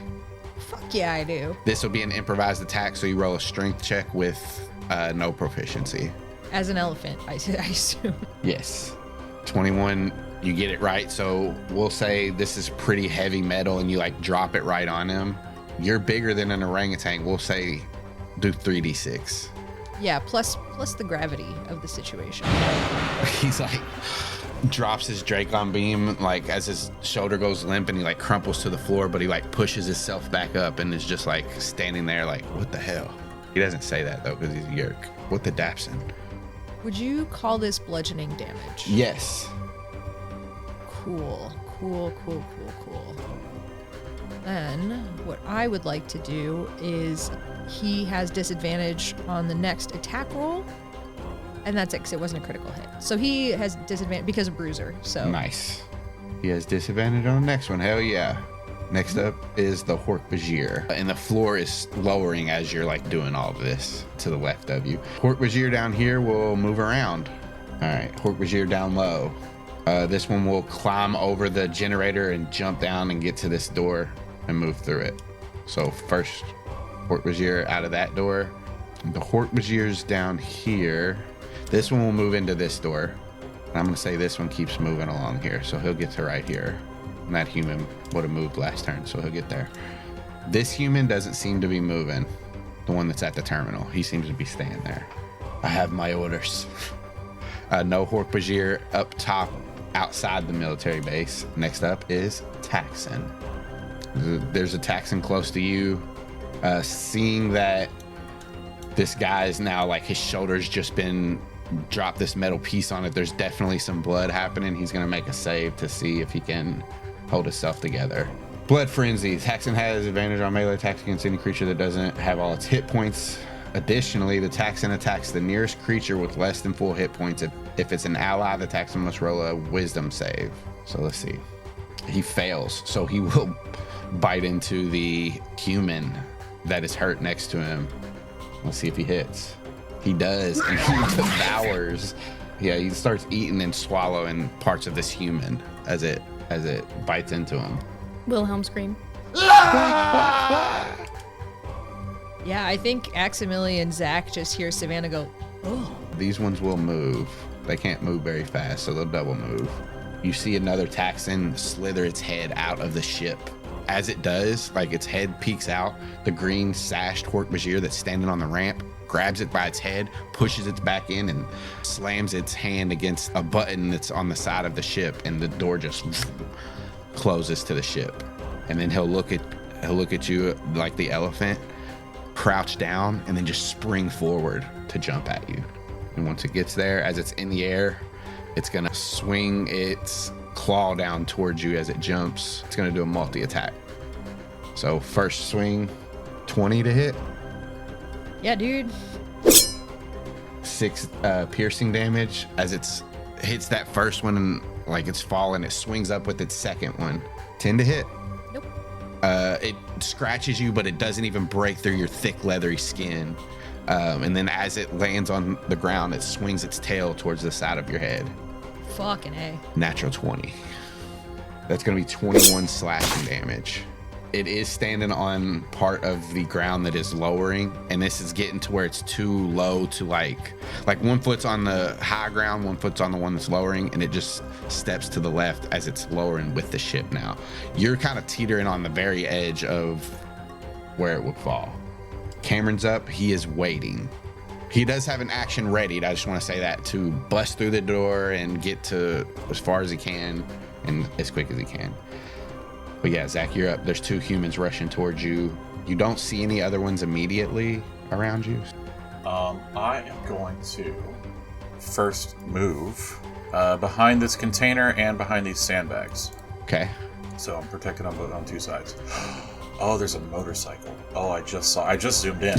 Speaker 2: Fuck yeah, I do.
Speaker 1: This will be an improvised attack, so you roll a strength check with no proficiency.
Speaker 2: As an elephant, I assume.
Speaker 1: Yes. 21, you get it right. So we'll say this is pretty heavy metal and you like drop it right on him. You're bigger than an orangutan. We'll say do 3d6.
Speaker 2: Yeah, plus the gravity of the situation.
Speaker 1: He's like drops his Dracon beam like as his shoulder goes limp and he like crumples to the floor, but he like pushes himself back up and is just like standing there like, what the hell? He doesn't say that though because he's Yeerk. What the Dapson?
Speaker 2: Would you call this bludgeoning damage?
Speaker 1: Yes.
Speaker 2: Cool. Then what I would like to do is he has disadvantage on the next attack roll. And that's it, because it wasn't a critical hit. So he has disadvantage because of Bruiser. So
Speaker 1: Nice. He has disadvantage on the next one. Hell yeah. Next up is the Hort Vizier. And the floor is lowering as you're like doing all of this to the left of you. Hort Vizier down here will move around. All right, Hort Vizier down low. This one will climb over the generator and jump down and get to this door and move through it. So first, Hort Vizier out of that door. The Hort Vizier's down here. This one will move into this door. And I'm gonna say this one keeps moving along here, so he'll get to right here. And that human would have moved last turn, so he'll get there. This human doesn't seem to be moving. The one that's at the terminal. He seems to be staying there. I have my orders. No Hork-Bajir up top outside the military base. Next up is Taxon. There's a Taxon close to you. Seeing that this guy's now, like, his shoulder's just been dropped this metal piece on it, there's definitely some blood happening. He's going to make a save to see if he can hold himself together. Blood Frenzy. Taxon has advantage on melee attacks against any creature that doesn't have all its hit points. Additionally, the Taxon attacks the nearest creature with less than full hit points. If it's an ally, the Taxon must roll a wisdom save. So let's see. He fails, so he will bite into the human that is hurt next to him. Let's see if he hits. He does, and he devours. Yeah, he starts eating and swallowing parts of this human as it bites into him.
Speaker 4: Wilhelm scream.
Speaker 2: Yeah, I think Aximili and Zach just hear Savannah go, oh.
Speaker 1: These ones will move. They can't move very fast, so they'll double move. You see another Taxon slither its head out of the ship. As it does, like its head peeks out, the green sashed Hork-Bajir that's standing on the ramp grabs it by its head, pushes it back in, and slams its hand against a button that's on the side of the ship, and the door just closes to the ship. And then he'll look at you like the elephant, crouch down, and then just spring forward to jump at you. And once it gets there, as it's in the air, it's gonna swing its claw down towards you as it jumps. It's gonna do a multi-attack. So first swing, 20 to hit.
Speaker 2: Yeah, dude.
Speaker 1: 6 piercing damage. As it hits that first one and like it's falling, it swings up with its second one. 10 to hit.
Speaker 2: Nope.
Speaker 1: It scratches you, but it doesn't even break through your thick leathery skin. And then as it lands on the ground, it swings its tail towards the side of your head.
Speaker 2: Fucking A.
Speaker 1: Natural 20. That's going to be 21 slashing damage. It is standing on part of the ground that is lowering, and this is getting to where it's too low to like one foot's on the high ground, one foot's on the one that's lowering, and it just steps to the left as it's lowering with the ship now. You're kind of teetering on the very edge of where it would fall. Kamren's up. He is waiting. He does have an action readied. I just want to say that, to bust through the door and get to as far as he can and as quick as he can. But yeah, Zach, you're up. There's 2 humans rushing towards you. You don't see any other ones immediately around you.
Speaker 3: I am going to first move behind this container and behind these sandbags.
Speaker 1: Okay.
Speaker 3: So I'm protected on 2 sides. Oh, there's a motorcycle. Oh, I just zoomed in.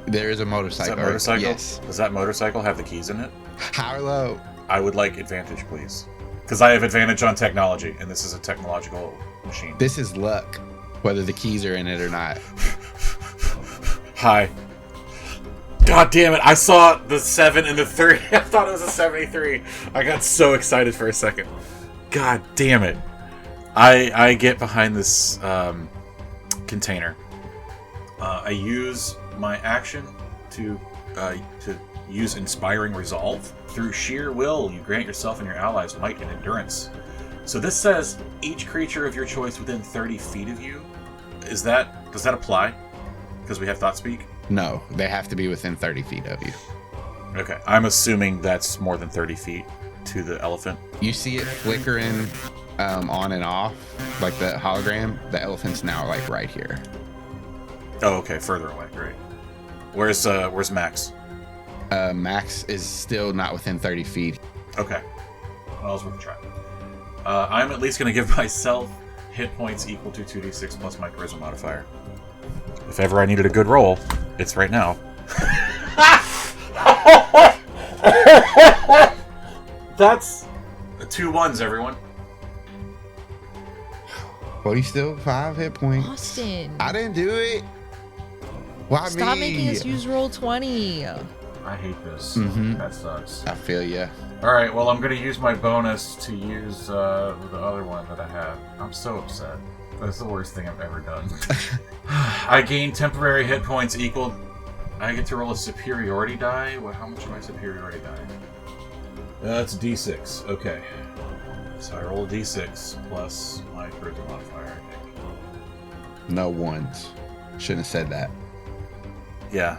Speaker 1: There is a motorcycle.
Speaker 3: Is that motorcycle?
Speaker 1: Yes.
Speaker 3: Does that motorcycle have the keys in it?
Speaker 1: High or low?
Speaker 3: I would like advantage, please. Because I have advantage on technology, and this is a technological machine.
Speaker 1: This is luck, whether the keys are in it or not.
Speaker 3: Hi. God damn it, I saw the 7 and the 3. I thought it was a 73. I got so excited for a second. God damn it. I get behind this container. I use my action to use Inspiring Resolve. Through sheer will, you grant yourself and your allies might and endurance. So this says each creature of your choice within 30 feet of you. Does that apply? Because we have thought speak?
Speaker 1: No, they have to be within 30 feet of you.
Speaker 3: Okay, I'm assuming that's more than 30 feet to the elephant.
Speaker 1: You see it flickering on and off, like the hologram. The elephant's now like right here.
Speaker 3: Oh, okay, further away. Great. Where's Max?
Speaker 1: Max is still not within 30 feet.
Speaker 3: Okay. Well, I was worth a try. I'm at least going to give myself hit points equal to 2d6 plus my charisma modifier. If ever I needed a good roll, it's right now. That's 2 1s, everyone.
Speaker 1: Well, you still 5 hit points.
Speaker 2: Austin.
Speaker 1: I didn't do it. Why
Speaker 2: Stop
Speaker 1: me?
Speaker 2: making us use roll 20.
Speaker 3: I hate this.
Speaker 1: Mhm.
Speaker 3: That sucks.
Speaker 1: I feel ya.
Speaker 3: Alright, well, I'm going to use my bonus to use the other one that I have. I'm so upset. That's the worst thing I've ever done. I gain temporary hit points equal... I get to roll a superiority die? How much is my superiority die? That's D6. Okay. So I roll a D6 plus my charisma modifier, I think.
Speaker 1: No ones. Shouldn't have said that.
Speaker 3: Yeah.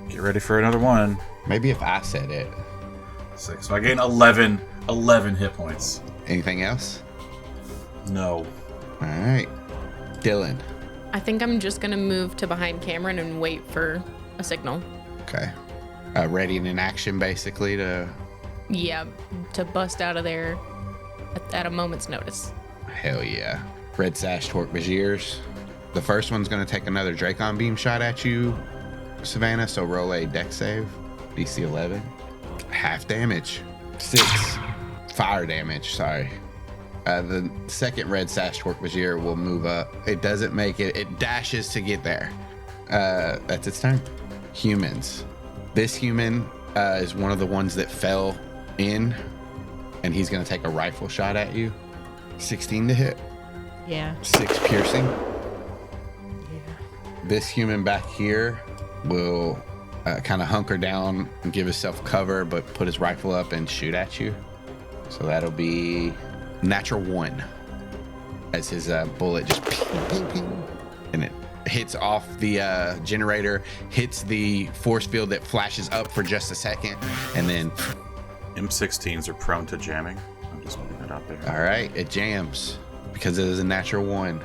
Speaker 3: Get ready for another one.
Speaker 1: Maybe if I said it.
Speaker 3: 6. So I gain 11 hit points.
Speaker 1: Anything else?
Speaker 3: No.
Speaker 1: All right. Dylan.
Speaker 4: I think I'm just gonna move to behind Kamren and wait for a signal.
Speaker 1: Okay. Ready and in action, basically, to...
Speaker 4: Yeah, to bust out of there at a moment's notice.
Speaker 1: Hell yeah. Red Sash Torque Bajirs. The first one's going to take another Dracon Beam shot at you, Savannah, so roll a dex save. DC 11. Half damage. 6 fire damage, sorry. The second Red Sash Torque Bajir will move up. It doesn't make it. It dashes to get there. That's its turn. Humans. This human is one of the ones that fell in, and he's going to take a rifle shot at you. 16 to hit.
Speaker 2: Yeah.
Speaker 1: 6 piercing.
Speaker 2: Yeah.
Speaker 1: This human back here will kind of hunker down and give himself cover, but put his rifle up and shoot at you. So that'll be natural 1 as his bullet just ping, ping, ping, and it hits off the generator, hits the force field that flashes up for just a second, and then
Speaker 3: M16s are prone to jamming. I'm just putting that out there.
Speaker 1: all right, it jams because it is a natural 1.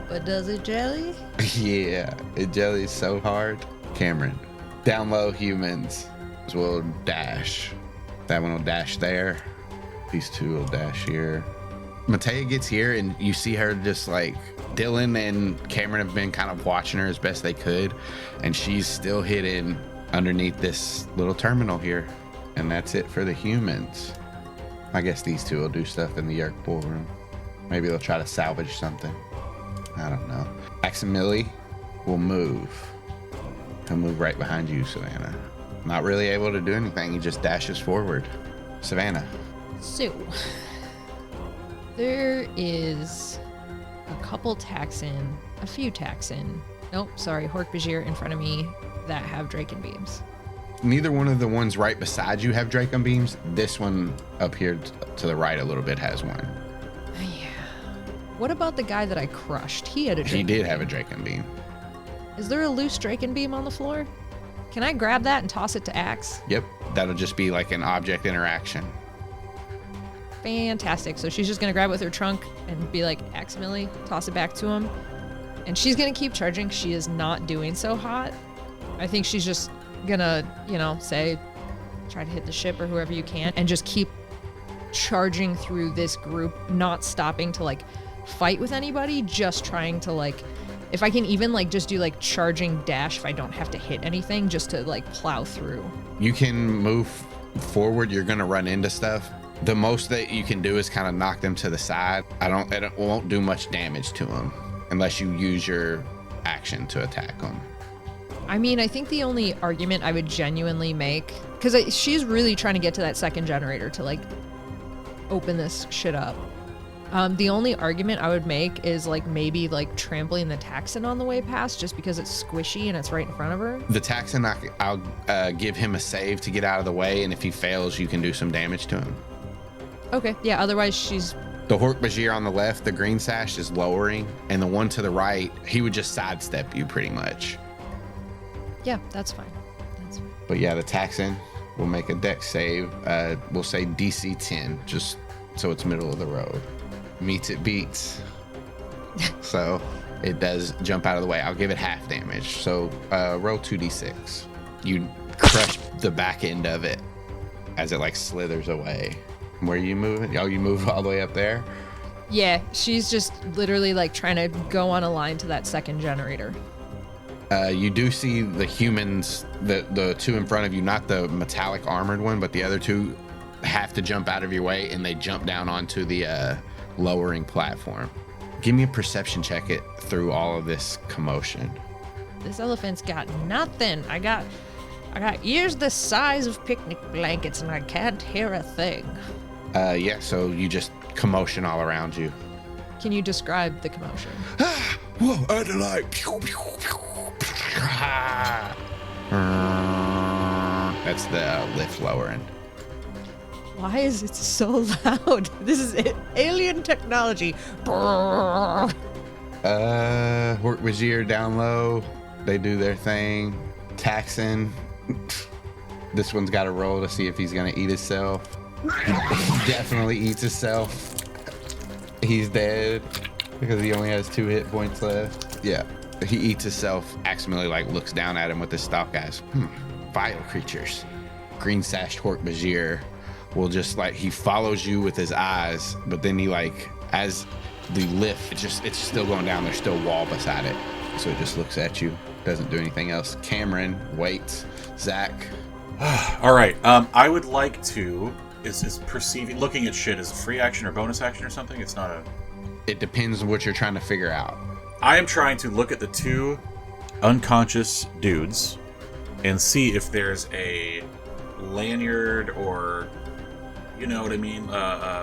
Speaker 2: But does it jelly?
Speaker 1: Yeah, it jellies so hard. Kamren. Down low humans will dash. That one will dash there. These two will dash here. Matea gets here and you see her just like, Dylan and Kamren have been kind of watching her as best they could, and she's still hidden underneath this little terminal here. And that's it for the humans. I guess these two will do stuff in the Yeerk ballroom. Maybe they'll try to salvage something. I don't know. Aximili will move. He'll move right behind you, Savannah. Not really able to do anything. He just dashes forward. Savannah.
Speaker 2: So, there is a couple Taxon, a few Taxon. Nope, sorry, Hork-Bajir in front of me that have Dracon Beams.
Speaker 1: Neither one of the ones right beside you have Dracon Beams. This one up here to the right a little bit has one.
Speaker 2: Yeah. What about the guy that I crushed? He had a Dracon
Speaker 1: He did
Speaker 2: Beam.
Speaker 1: have a Dracon Beam.
Speaker 2: Is there a loose Dracon Beam on the floor? Can I grab that and toss it to Axe?
Speaker 1: Yep, that'll just be like an object interaction.
Speaker 2: Fantastic. So she's just going to grab it with her trunk and be like, Aximili, toss it back to him. And she's going to keep charging. She is not doing so hot. I think she's just going to, say, try to hit the ship or whoever you can and just keep charging through this group, not stopping to, fight with anybody, just trying to, if I can even, just do, charging dash if I don't have to hit anything, just to, plow through.
Speaker 1: You can move forward. You're going to run into stuff. The most that you can do is kind of knock them to the side. It won't do much damage to them unless you use your action to attack them.
Speaker 2: I mean, I think the only argument I would genuinely make, because she's really trying to get to that second generator to open this shit up. The only argument I would make is maybe trampling the Taxon on the way past, just because it's squishy and it's right in front of her.
Speaker 1: The Taxon, I'll give him a save to get out of the way, and if he fails, you can do some damage to him.
Speaker 2: Okay, yeah, otherwise she's...
Speaker 1: The Hork-Bajir on the left, the green sash is lowering, and the one to the right, he would just sidestep you pretty much.
Speaker 2: Yeah, that's fine. That's fine.
Speaker 1: But yeah, the Taxon will make a dex save. We'll say DC 10, just so it's middle of the road. Meets it beats. So it does jump out of the way. I'll give it half damage. So roll 2d6. You crush the back end of it as it slithers away. Where are you moving? Oh, you move all the way up there?
Speaker 2: Yeah, she's just literally trying to go on a line to that second generator.
Speaker 1: You do see the humans, the two in front of you, not the metallic armored one, but the other two have to jump out of your way, and they jump down onto the lowering platform. Give me a perception check it through all of this commotion.
Speaker 2: This elephant's got nothing. I got ears the size of picnic blankets, and I can't hear a thing.
Speaker 1: Yeah, so you just commotion all around you.
Speaker 2: Can you describe the commotion?
Speaker 1: Whoa, Adelaide. That's the lift lowering.
Speaker 2: Why is it so loud? This is alien technology.
Speaker 1: Hork Vizier down low. They do their thing. Taxon. This one's got to roll to see if he's going to eat himself. He definitely eats himself. He's dead because he only has 2 hit points left. Yeah. He eats himself. Aximili like looks down at him with his stalk eyes. Vile creatures. Green sashed Hork Vizier will just like, he follows you with his eyes, but then he like, as the lift, it's still going down. There's still a wall beside it. So it just looks at you. Doesn't do anything else. Kamren waits. Zach.
Speaker 3: All right. I would like to, is perceiving, looking at shit as a free action or bonus action or something? It's not a...
Speaker 1: It depends on what you're trying to figure out.
Speaker 3: I am trying to look at the 2 unconscious dudes and see if there's a lanyard or, you know what I mean,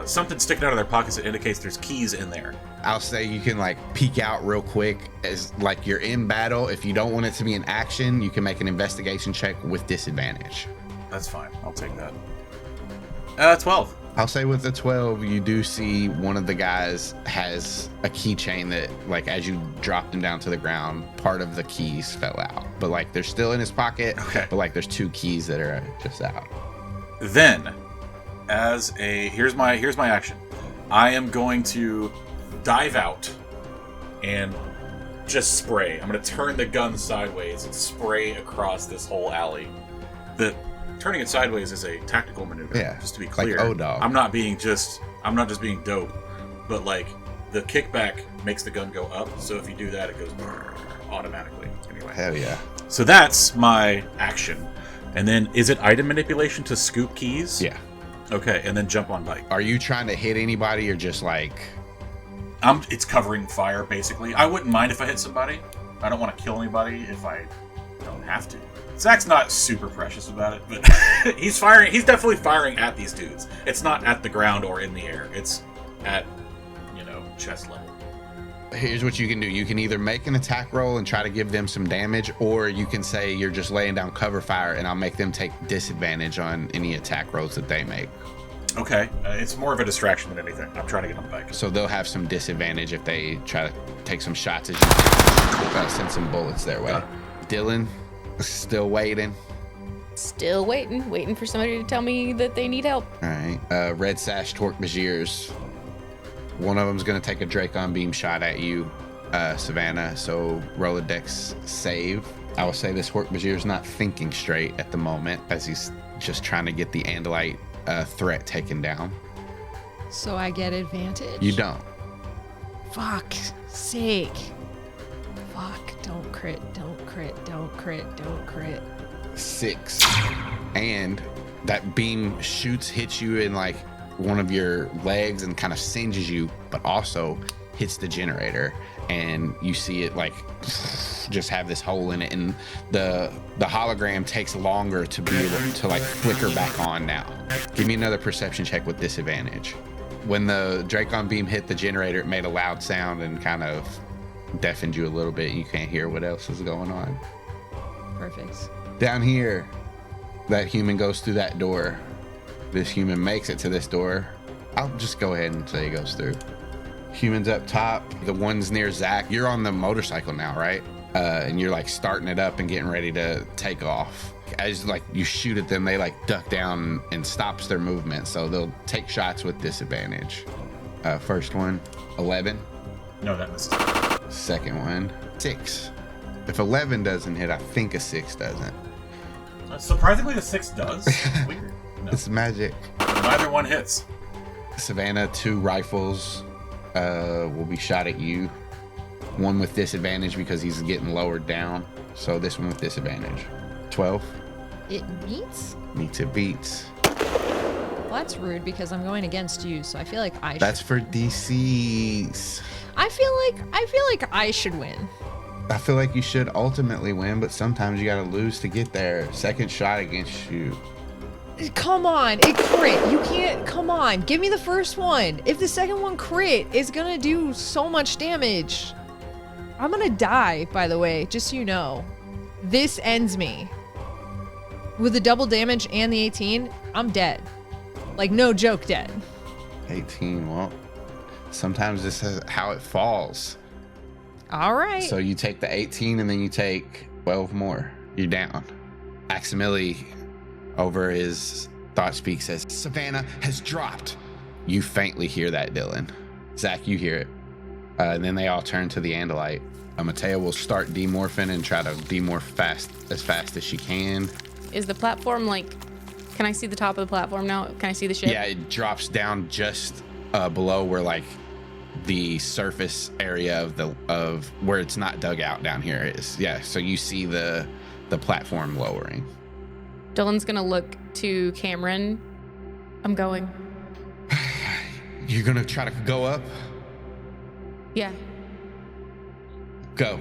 Speaker 3: something sticking out of their pockets that indicates there's keys in there.
Speaker 1: I'll say you can like peek out real quick as like you're in battle. If you don't want it to be an action, you can make an investigation check with disadvantage.
Speaker 3: That's fine. I'll take that. 12.
Speaker 1: I'll say with the 12, you do see one of the guys has a keychain that, like, as you dropped him down to the ground, part of the keys fell out. But, like, they're still in his pocket.
Speaker 3: Okay.
Speaker 1: But, like, there's 2 keys that are just out.
Speaker 3: Then, here's my action. I am going to dive out and just spray. I'm going to turn the gun sideways and spray across this whole alley. Turning it sideways is a tactical maneuver. Yeah, just to be clear.
Speaker 1: Like O-Dog.
Speaker 3: I'm not just being dope, but like the kickback makes the gun go up. So if you do that, it goes automatically. Anyway.
Speaker 1: Hell yeah.
Speaker 3: So that's my action. And then is it item manipulation to scoop keys?
Speaker 1: Yeah.
Speaker 3: Okay, and then jump on bike.
Speaker 1: Are you trying to hit anybody or just like...
Speaker 3: It's covering fire, basically. I wouldn't mind if I hit somebody. I don't want to kill anybody if I don't have to. Zach's not super precious about it, but he's firing. He's definitely firing at these dudes. It's not at the ground or in the air. It's at, chest level.
Speaker 1: Here's what you can do. You can either make an attack roll and try to give them some damage, or you can say you're just laying down cover fire and I'll make them take disadvantage on any attack rolls that they make.
Speaker 3: Okay. It's more of a distraction than anything. I'm trying to get them back.
Speaker 1: So they'll have some disadvantage if they try to take some shots as you send some bullets their way. Dylan, still waiting.
Speaker 4: Still waiting for somebody to tell me that they need help.
Speaker 1: All right. Red Sash Hork Viziers. One of them's going to take a Dracon Beam shot at you, Savannah. So roll a dex save. I will say this Hork Vizier's not thinking straight at the moment as he's just trying to get the Andalite threat taken down.
Speaker 2: So I get advantage?
Speaker 1: You don't.
Speaker 2: Fuck's sake. Fuck. Don't crit.
Speaker 1: 6. And that beam hits you in like one of your legs and kind of singes you, but also hits the generator. And you see it like just have this hole in it, and the hologram takes longer to be able to like flicker back on now. Give me another perception check with disadvantage. When the Dracon Beam hit the generator, it made a loud sound and kind of deafened you a little bit. You can't hear what else is going on.
Speaker 2: Perfect.
Speaker 1: Down here, that human goes through that door. This human makes it to this door. I'll just go ahead and say he goes through. Humans up top, the ones near Zach. You're on the motorcycle now, right? And you're like starting it up and getting ready to take off. As like you shoot at them, they like duck down and stops their movement. So they'll take shots with disadvantage. First one, 11.
Speaker 3: No, that misses.
Speaker 1: Second one, 6. If 11 doesn't hit, I think a 6 doesn't.
Speaker 3: Surprisingly, the 6 does. It's weird. No.
Speaker 1: It's magic.
Speaker 3: Neither one hits.
Speaker 1: Savannah, 2 rifles will be shot at you. One with disadvantage because he's getting lowered down. So this one with disadvantage. 12.
Speaker 2: It beats?
Speaker 1: Meets it beats.
Speaker 2: Well, that's rude because I'm going against you, so I feel like I should.
Speaker 1: That's for DCs.
Speaker 2: I feel like I should win.
Speaker 1: I feel like you should ultimately win, but sometimes you gotta lose to get there. Second shot against you.
Speaker 2: Come on, it crit. You can't, come on, give me the first one. If the second one crit, it's gonna do so much damage. I'm gonna die, by the way, just so you know. This ends me. With the double damage and the 18, I'm dead. Like, no joke dead.
Speaker 1: 18. Well, sometimes this is how it falls.
Speaker 2: All right.
Speaker 1: So you take the 18 and then you take 12 more. You're down. Aximili, over his thought speak, says, Savannah has dropped. You faintly hear that, Dylan. Zach, you hear it. And then they all turn to the Andalite. Matea will start demorphing and try to demorph as fast as she can.
Speaker 4: Is the platform like... Can I see the top of the platform now? Can I see the ship?
Speaker 1: Yeah, it drops down just below where like the surface area of where it's not dug out down here is. Yeah, so you see the platform lowering.
Speaker 4: Dylan's gonna look to Kamren. I'm going.
Speaker 1: You're gonna try to go up?
Speaker 4: Yeah.
Speaker 1: Go.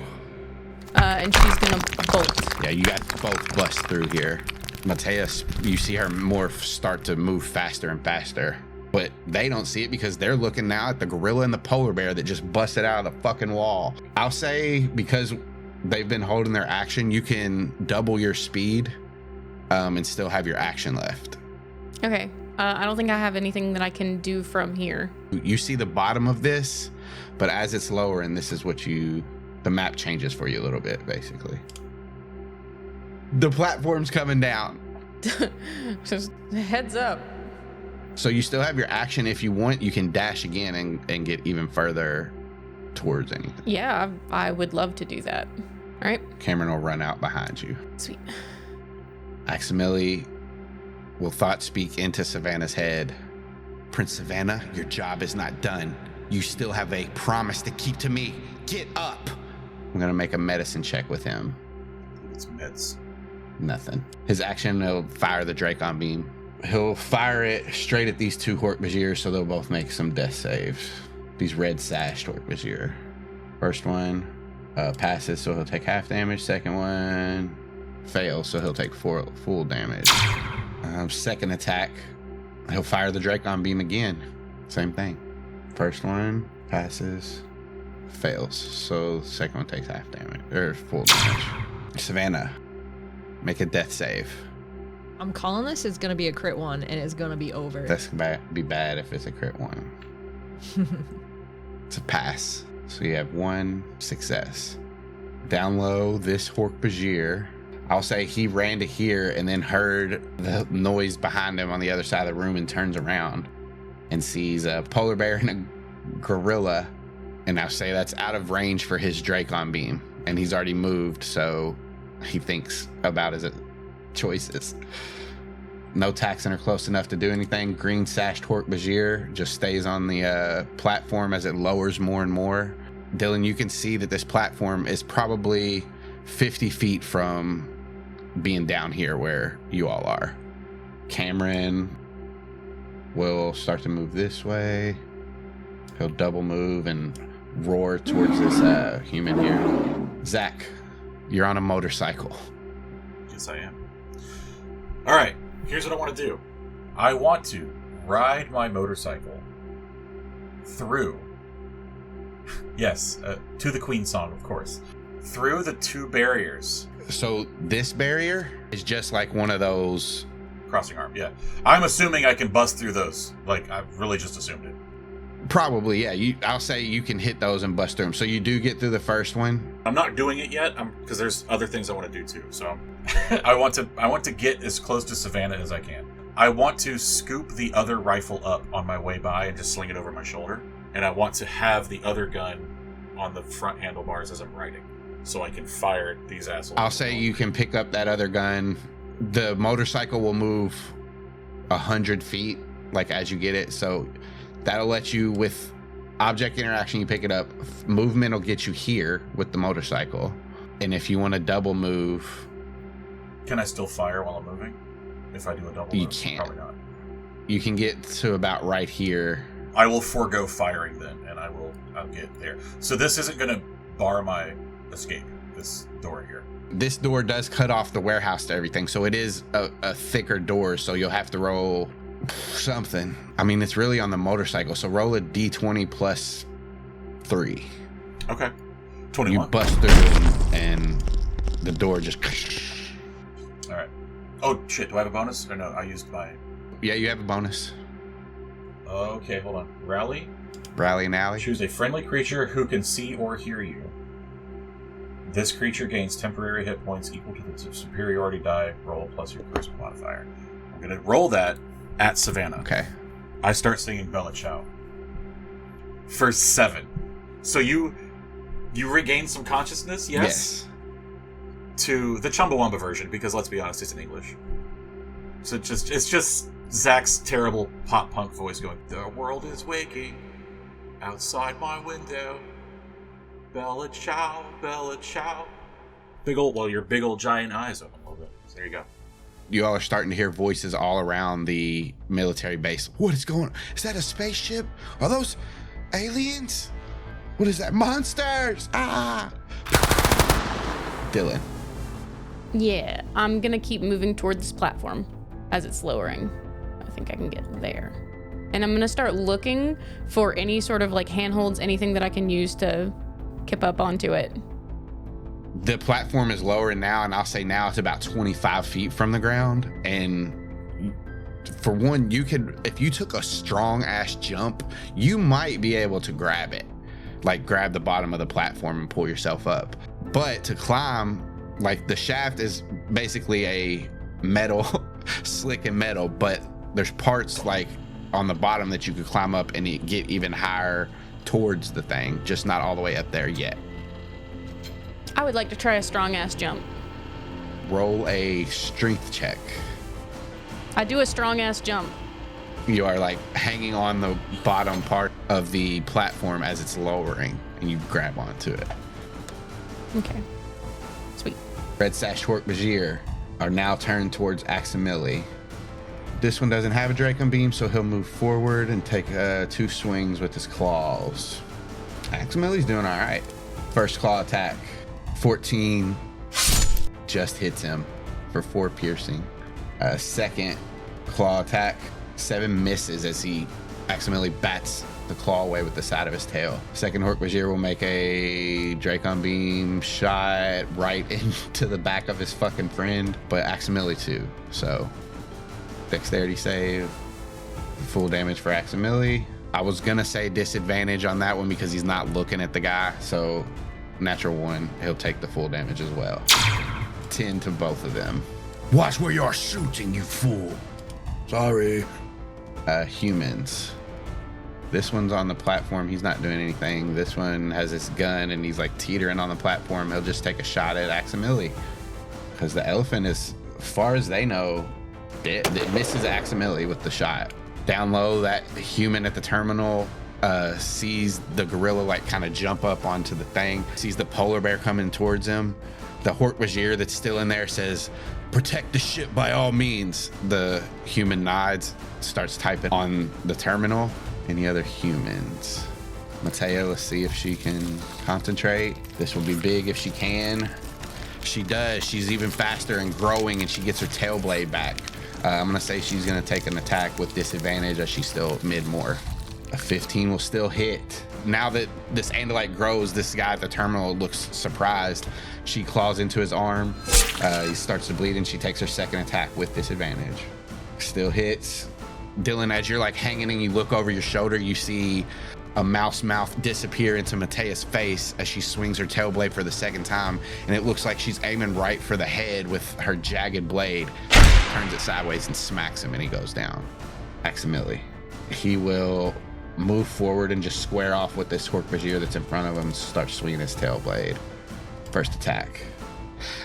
Speaker 4: And she's gonna bolt.
Speaker 1: Yeah, you guys both bust through here. Mateus, you see her morph start to move faster and faster, but they don't see it because they're looking now at the gorilla and the polar bear that just busted out of the fucking wall. I'll say because they've been holding their action, you can double your speed and still have your action left.
Speaker 4: Okay. I don't think I have anything that I can do from here.
Speaker 1: You see the bottom of this, but as it's lowering, this is what the map changes for you a little bit, basically. The platform's coming down.
Speaker 4: Just heads up.
Speaker 1: So you still have your action. If you want, you can dash again and get even further towards anything.
Speaker 4: Yeah, I would love to do that. All right.
Speaker 1: Kamren will run out behind you.
Speaker 4: Sweet.
Speaker 1: Aximili will thought speak into Savannah's head. Prince Savannah, your job is not done. You still have a promise to keep to me. Get up. I'm going to make a medicine check with him.
Speaker 6: It's meds.
Speaker 1: Nothing. His action, he'll fire the Dracon Beam. He'll fire it straight at these two Hork-Bajir, so they'll both make some death saves. These red sashed Hork-Bajir. First one passes, so he'll take half damage. Second one fails, so he'll take full damage. Second attack, he'll fire the Dracon Beam again. Same thing. First one passes, fails, so the second one takes half damage, or full damage. Savannah, make a death save.
Speaker 2: I'm calling this is going to be a crit one, and it's going to be over.
Speaker 1: That's going to be bad if it's a crit one. It's a pass. So you have one success. Down low, this Hork-Bajir, I'll say he ran to here and then heard the noise behind him on the other side of the room and turns around and sees a polar bear and a gorilla. And I'll say that's out of range for his Dracon Beam. And he's already moved, so he thinks about his choices. No Taxon are close enough to do anything. Green sashed Hork-Bajir just stays on the platform as it lowers more and more. Dylan, you can see that this platform is probably 50 feet from being down here where you all are. Kamren will start to move this way. He'll double move and roar towards this human here. Zach, you're on a motorcycle.
Speaker 6: Yes, I am. All right, here's what I want to do. I want to ride my motorcycle through, yes, to the Queen song, of course, through the two barriers.
Speaker 1: So this barrier is just like one of those
Speaker 6: Crossing arm, yeah. I'm assuming I can bust through those. Like, I've really just assumed it.
Speaker 1: Probably, yeah. I'll say you can hit those and bust through them. So you do get through the first one.
Speaker 6: I'm not doing it yet, because there's other things I want to do too. So I want to get as close to Savannah as I can. I want to scoop the other rifle up on my way by and just sling it over my shoulder. And I want to have the other gun on the front handlebars as I'm riding, so I can fire these assholes.
Speaker 1: I'll say you can pick up that other gun. The motorcycle will move 100 feet, like as you get it. So that'll let you, with object interaction, you pick it up. Movement will get you here with the motorcycle. And if you want to double move...
Speaker 6: Can I still fire while I'm moving? If I do a double
Speaker 1: you
Speaker 6: move?
Speaker 1: can't.
Speaker 6: Probably not.
Speaker 1: You can get to about right here.
Speaker 6: I will forego firing then, and I'll get there. So this isn't going to bar my escape, this door here.
Speaker 1: This door does cut off the warehouse to everything, so it is a thicker door, so you'll have to roll something. I mean, it's really on the motorcycle, so roll a d20 plus 3.
Speaker 6: Okay. 21.
Speaker 1: You bust through and the door just...
Speaker 6: All right. Oh, shit. Do I have a bonus? Or no, I used my...
Speaker 1: Yeah, you have a bonus.
Speaker 6: Okay, hold on. Rally.
Speaker 1: Rally and alley.
Speaker 6: Choose a friendly creature who can see or hear you. This creature gains temporary hit points equal to the superiority die roll plus your charisma modifier. I'm going to roll that at Savannah.
Speaker 1: Okay.
Speaker 6: I start singing Bella Ciao. For 7. So you regain some consciousness, yes? To the Chumbawamba version, because let's be honest, it's in English. So it's just Zach's terrible pop punk voice going, "The world is waking outside my window. Bella Ciao, Bella Ciao." Your big old giant eyes open a little bit. So there you go.
Speaker 1: You all are starting to hear voices all around the military base. What is going on? Is that a spaceship? Are those aliens? What is that? Monsters! Ah! Dylan.
Speaker 4: Yeah, I'm gonna keep moving toward this platform as it's lowering. I think I can get there. And I'm gonna start looking for any sort of like handholds, anything that I can use to kip up onto it.
Speaker 1: The platform is lower now, and I'll say now it's about 25 feet from the ground. And for one, you could, if you took a strong ass jump, you might be able to grab it. Like grab the bottom of the platform and pull yourself up. But to climb, like the shaft is basically a metal, slick and metal, but there's parts like on the bottom that you could climb up and get even higher towards the thing, just not all the way up there yet.
Speaker 4: I would like to try a strong ass jump.
Speaker 1: Roll a strength check.
Speaker 4: I do a strong ass jump.
Speaker 1: You are like hanging on the bottom part of the platform as it's lowering, and you grab onto it.
Speaker 4: Okay. Sweet.
Speaker 1: Red Sash Hork-Bajir are now turned towards Aximili. This one doesn't have a Dracon Beam, so he'll move forward and take 2 swings with his claws. Aximili's doing all right. First claw attack, 14, just hits him for 4 piercing. Second claw attack, 7 misses as Aximili bats the claw away with the side of his tail. Second Hork-Bajir will make a Dracon Beam shot right into the back of his fucking friend, but Aximili too. So dexterity save, full damage for Aximili. I was gonna say disadvantage on that one because he's not looking at the guy, so natural 1, he'll take the full damage as well. 10 to both of them. Watch where you're shooting, you fool. Sorry. Humans. This one's on the platform. He's not doing anything. This one has his gun and he's like teetering on the platform. He'll just take a shot at Aximili because the elephant is, as far as they know, it misses Aximili with the shot. Down low, that human at the terminal sees the gorilla like kind of jump up onto the thing, sees the polar bear coming towards him. The Hork-Bajir that's still in there says, "Protect the ship by all means." The human nods, starts typing on the terminal. Any other humans? Mateo, let's see if she can concentrate. This will be big if she can. She does. She's even faster and growing, and she gets her tail blade back. I'm gonna say she's gonna take an attack with disadvantage as she's still mid-more. A 15 will still hit. Now that this Andalite grows, this guy at the terminal looks surprised. She claws into his arm. He starts to bleed, and she takes her second attack with disadvantage. Still hits. Dylan, as you're like hanging and you look over your shoulder, you see a mouse mouth disappear into Matea's face as she swings her tail blade for the second time, and it looks like she's aiming right for the head with her jagged blade. Turns it sideways and smacks him, and he goes down. Aximili. He will move forward and just square off with this Hork-Bajir that's in front of him and start swinging his tail blade. First attack.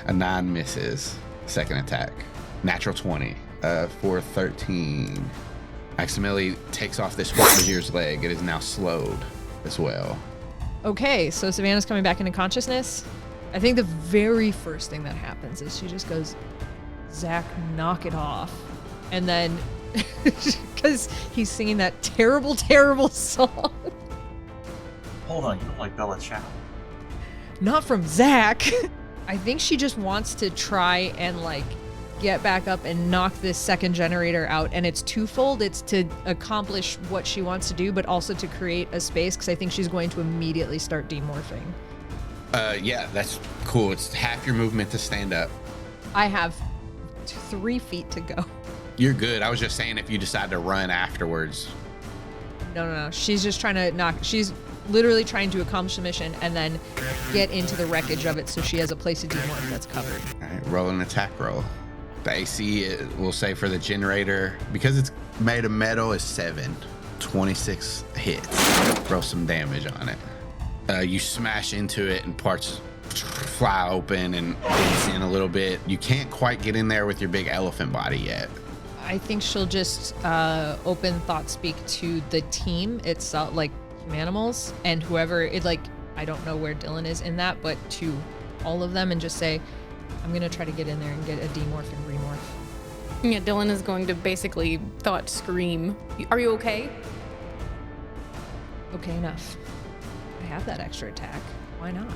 Speaker 1: A 9 misses. Second attack. Natural 20 for 13. Aximili takes off this Hork-Bajir's leg. It is now slowed as well.
Speaker 2: Okay, so Savannah's coming back into consciousness. I think the very first thing that happens is she just goes, "Zach, knock it off." And then, because he's singing that terrible, terrible song.
Speaker 6: Hold on, you don't like Bella Ciao?
Speaker 2: Not from Zach. I think she just wants to try and like get back up and knock this second generator out, and it's twofold. It's to accomplish what she wants to do, but also to create a space, because I think she's going to immediately start demorphing.
Speaker 1: Yeah, that's cool. It's half your movement to stand up.
Speaker 2: I have 3 feet to go.
Speaker 1: You're good. I was just saying if you decide to run afterwards.
Speaker 2: No. She's just trying to knock. She's literally trying to accomplish the mission and then get into the wreckage of it so she has a place to demorph that's covered.
Speaker 1: All right, roll an attack roll. The AC, we'll say for the generator, because it's made of metal, is 7. 26 hits. Roll some damage on it. You smash into it and parts fly open and it's in a little bit. You can't quite get in there with your big elephant body yet.
Speaker 2: I think she'll just open thought speak to the team itself, like Humanimals and whoever it like. I don't know where Dylan is in that, but to all of them and just say, I'm gonna try to get in there and get a demorph and remorph.
Speaker 4: Yeah, Dylan is going to basically thought scream. Are you okay?
Speaker 2: Okay, enough. I have that extra attack. Why not?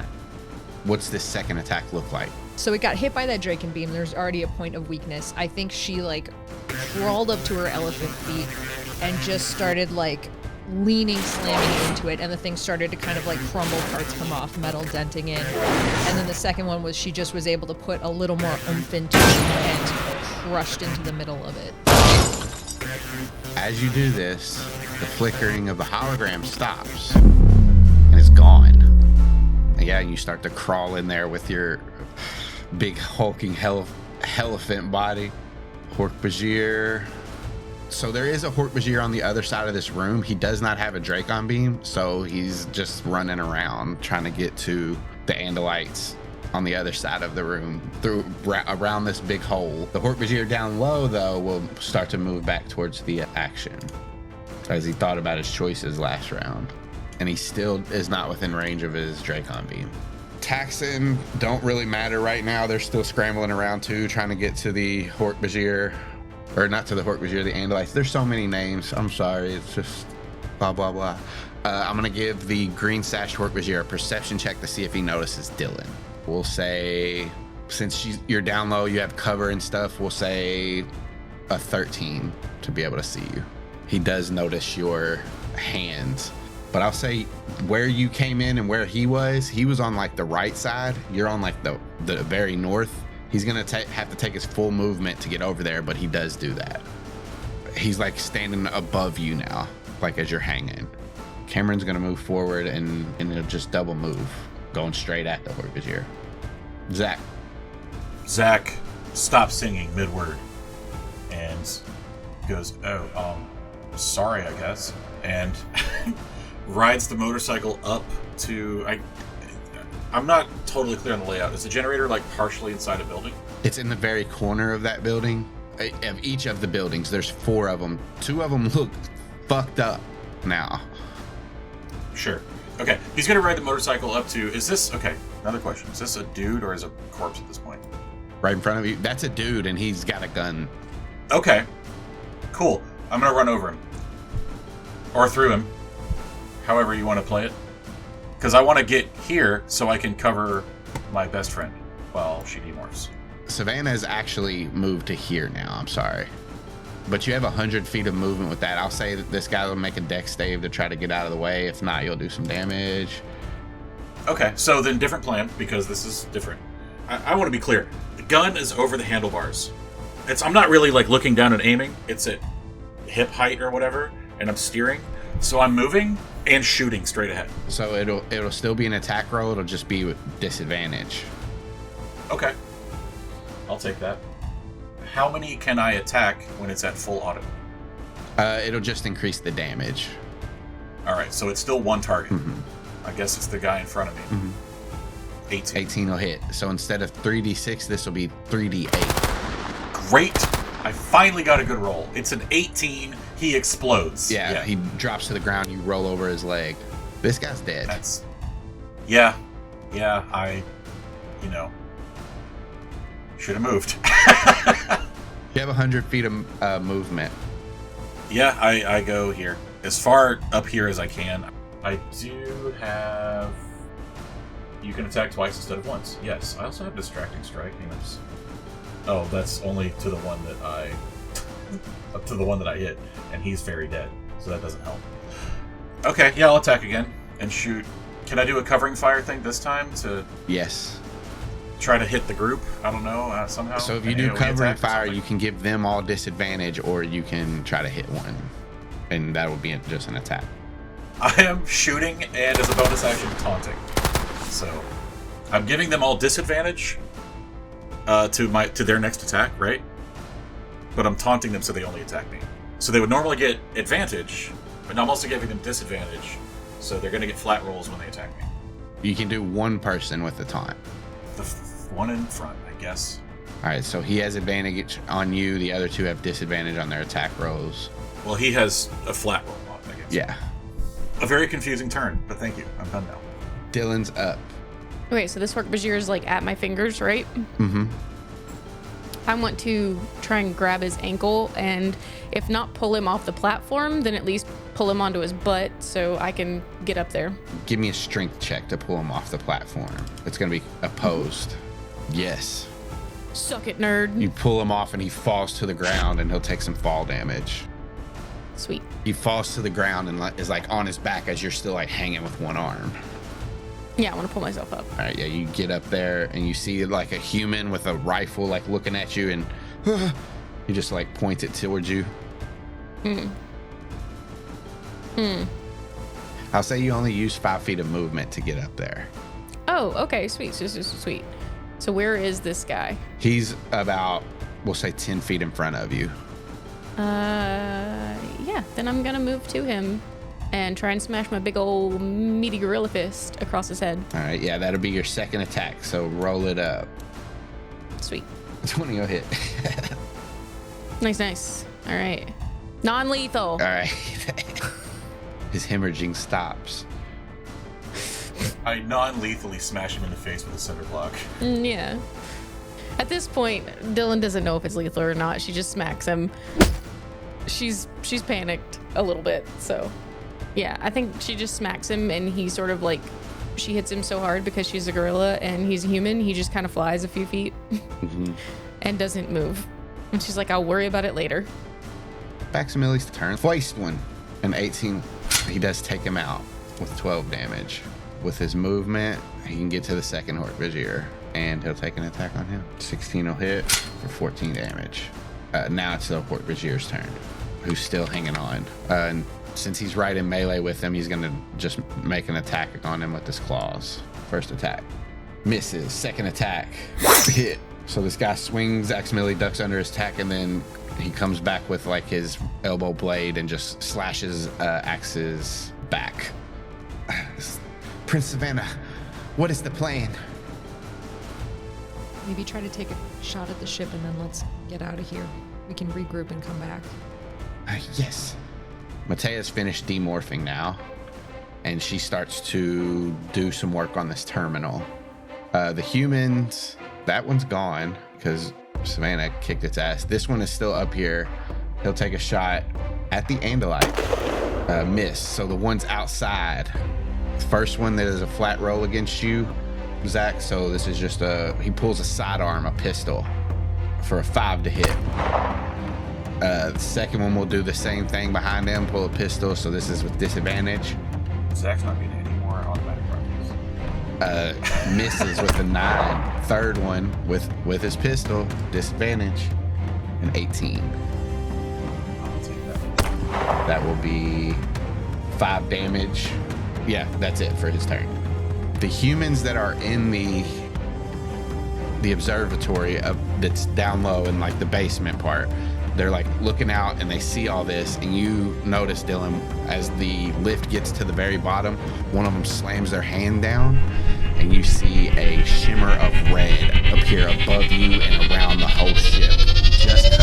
Speaker 1: What's this second attack look like?
Speaker 2: So it got hit by that Dracon Beam. There's already a point of weakness. I think she like crawled up to her elephant feet and just started like leaning, slamming into it, and the thing started to kind of like crumble, parts come off, metal denting in. And then the second one was she just was able to put a little more oomph into it and crushed into the middle of it.
Speaker 1: As you do this, the flickering of the hologram stops and it's gone. And yeah, you start to crawl in there with your big hulking elephant body. Hork-Bajir. So there is a Hork-Bajir on the other side of this room. He does not have a Dracon Beam, so he's just running around trying to get to the Andalites on the other side of the room around this big hole. The Hork-Bajir down low, though, will start to move back towards the action as he thought about his choices last round. And he still is not within range of his Dracon Beam. Taxon don't really matter right now. They're still scrambling around too, trying to get to the Hork-Bajir. Or not to the Hork-Bajir, the Andalites. There's so many names. I'm sorry. It's just blah, blah, blah. I'm going to give the green sashed Hork-Bajir a perception check to see if he notices Dylan. We'll say, since you're down low, you have cover and stuff, we'll say a 13 to be able to see you. He does notice your hands. But I'll say where you came in and where he was on like the right side. You're on like the very north. He's going to have to take his full movement to get over there, but he does do that. He's like standing above you now, like as you're hanging. Kamren's going to move forward and it'll just double move, going straight at the Hork-Bajir.
Speaker 6: Zach stops singing mid-word and goes, sorry, I guess. And rides the motorcycle up to... I'm not totally clear on the layout. Is the generator like partially inside a building?
Speaker 1: It's in the very corner of that building. Of each of the buildings, there's 4 of them. 2 of them look fucked up now.
Speaker 6: Sure. Okay. He's going to ride the motorcycle up to... Is this... Okay. Another question. Is this a dude or is it a corpse at this point?
Speaker 1: Right in front of you. That's a dude and he's got a gun.
Speaker 6: Okay. Cool. I'm going to run over him. Or through him. However you want to play it. Because I want to get here so I can cover my best friend while she demorphs.
Speaker 1: Savannah has actually moved to here now. I'm sorry. But you have 100 feet of movement with that. I'll say that this guy will make a dex save to try to get out of the way. If not, you'll do some damage.
Speaker 6: Okay, so then different plan because this is different. I want to be clear. The gun is over the handlebars. I'm not really like looking down and aiming. It's at hip height or whatever, and I'm steering. So I'm moving and shooting straight ahead.
Speaker 1: So it'll still be an attack roll. It'll just be with disadvantage.
Speaker 6: Okay. I'll take that. How many can I attack when it's at full auto?
Speaker 1: It'll just increase the damage.
Speaker 6: All right, so it's still one target.
Speaker 1: Mm-hmm.
Speaker 6: I guess it's the guy in front of me.
Speaker 1: Mm-hmm.
Speaker 6: 18.
Speaker 1: 18 will hit. So instead of 3d6, this will be 3d8.
Speaker 6: Great. I finally got a good roll. It's an 18. He explodes.
Speaker 1: Yeah, he drops to the ground. You roll over his leg. This guy's dead.
Speaker 6: Yeah, I, should have moved.
Speaker 1: You have 100 feet of movement.
Speaker 6: Yeah, I go here. As far up here as I can. I do have... You can attack twice instead of once. Yes, I also have Distracting Strike. Oh, that's only to the one that up to the one that I hit, and he's very dead, so that doesn't help. Okay, yeah, I'll attack again and shoot. Can I do a covering fire thing this time to...
Speaker 1: Yes.
Speaker 6: Try to hit the group? I don't know, somehow.
Speaker 1: So if you do covering fire, you can give them all disadvantage, or you can try to hit one. and that would be just an attack.
Speaker 6: I am shooting and as a bonus action taunting. So I'm giving them all disadvantage to their next attack, right? But I'm taunting them so they only attack me. So they would normally get advantage, but I'm also giving them disadvantage, so they're going to get flat rolls when they attack me.
Speaker 1: You can do one person with the taunt.
Speaker 6: The one in front, I guess.
Speaker 1: All right, so he has advantage on you. The other two have disadvantage on their attack rolls.
Speaker 6: Well, he has a flat roll on, I guess.
Speaker 1: Yeah.
Speaker 6: A very confusing turn, but thank you. I'm done now.
Speaker 1: Dylan's up.
Speaker 4: Okay, so this Hork-Bajir is like at my fingers, right?
Speaker 1: Mm-hmm.
Speaker 4: I want to try and grab his ankle, and if not pull him off the platform, then at least pull him onto his butt so I can get up there.
Speaker 1: Give me a strength check to pull him off the platform. It's going to be opposed. Yes.
Speaker 4: Suck it, nerd.
Speaker 1: You pull him off and he falls to the ground and he'll take some fall damage.
Speaker 4: Sweet.
Speaker 1: He falls to the ground and is like on his back as you're still like hanging with one arm.
Speaker 4: Yeah, I want to pull myself up.
Speaker 1: All right, yeah, you get up there and you see like a human with a rifle like looking at you, and you just like point it towards you. I'll say you only use 5 feet of movement to get up there.
Speaker 4: Oh, okay, sweet. Sweet. So where is this guy?
Speaker 1: He's about, we'll say 10 feet in front of you.
Speaker 4: Yeah, then I'm gonna move to him and try and smash my big old meaty gorilla fist across his head.
Speaker 1: All right, yeah, that'll be your second attack, so roll it up.
Speaker 4: Sweet.
Speaker 1: 20 will hit.
Speaker 4: Nice. All right. Non-lethal.
Speaker 1: All right. His hemorrhaging stops.
Speaker 6: I non-lethally smash him in the face with a cinder block.
Speaker 4: Yeah. At this point, Dylan doesn't know if it's lethal or not. She just smacks him. She's panicked a little bit, so yeah, I think she just smacks him, and he sort of like, she hits him so hard because she's a gorilla and he's a human, he just kind of flies a few feet and doesn't move. And she's like, I'll worry about it later.
Speaker 1: Aximili's turn. Placed one. An 18. He does take him out with 12 damage. With his movement, he can get to the second Hork-Bajir, and he'll take an attack on him. 16 will hit for 14 damage. Now it's the Hork-Bajir's turn, who's still hanging on. And since he's right in melee with him, he's going to just make an attack on him with his claws. First attack. Misses. Second attack. Hit. So this guy swings, Aximili ducks under his attack, and then he comes back with like his elbow blade and just slashes Ax's back. Prince Savannah, what is the plan?
Speaker 2: Maybe try to take a shot at the ship and then let's get out of here. We can regroup and come back.
Speaker 1: Yes. Matea's finished demorphing now, and she starts to do some work on this terminal. The humans, that one's gone because Savannah kicked its ass. This one is still up here. He'll take a shot at the Andalite. Miss. So the one's outside. First one that is a flat roll against you, Zach. So this is just he pulls a sidearm, a pistol, for a 5 to hit. The second one will do the same thing behind him, pull a pistol. So this is with disadvantage.
Speaker 6: Zach's not getting any more automatic rifles.
Speaker 1: Misses with a 9. Third one with his pistol, disadvantage, an 18.
Speaker 6: I'll take that.
Speaker 1: That will be 5 damage. Yeah, that's it for his turn. The humans that are in the observatory that's down low in like the basement part, they're like looking out and they see all this, and you notice, Dylan, as the lift gets to the very bottom, one of them slams their hand down and you see a shimmer of red appear above you and around the whole ship, just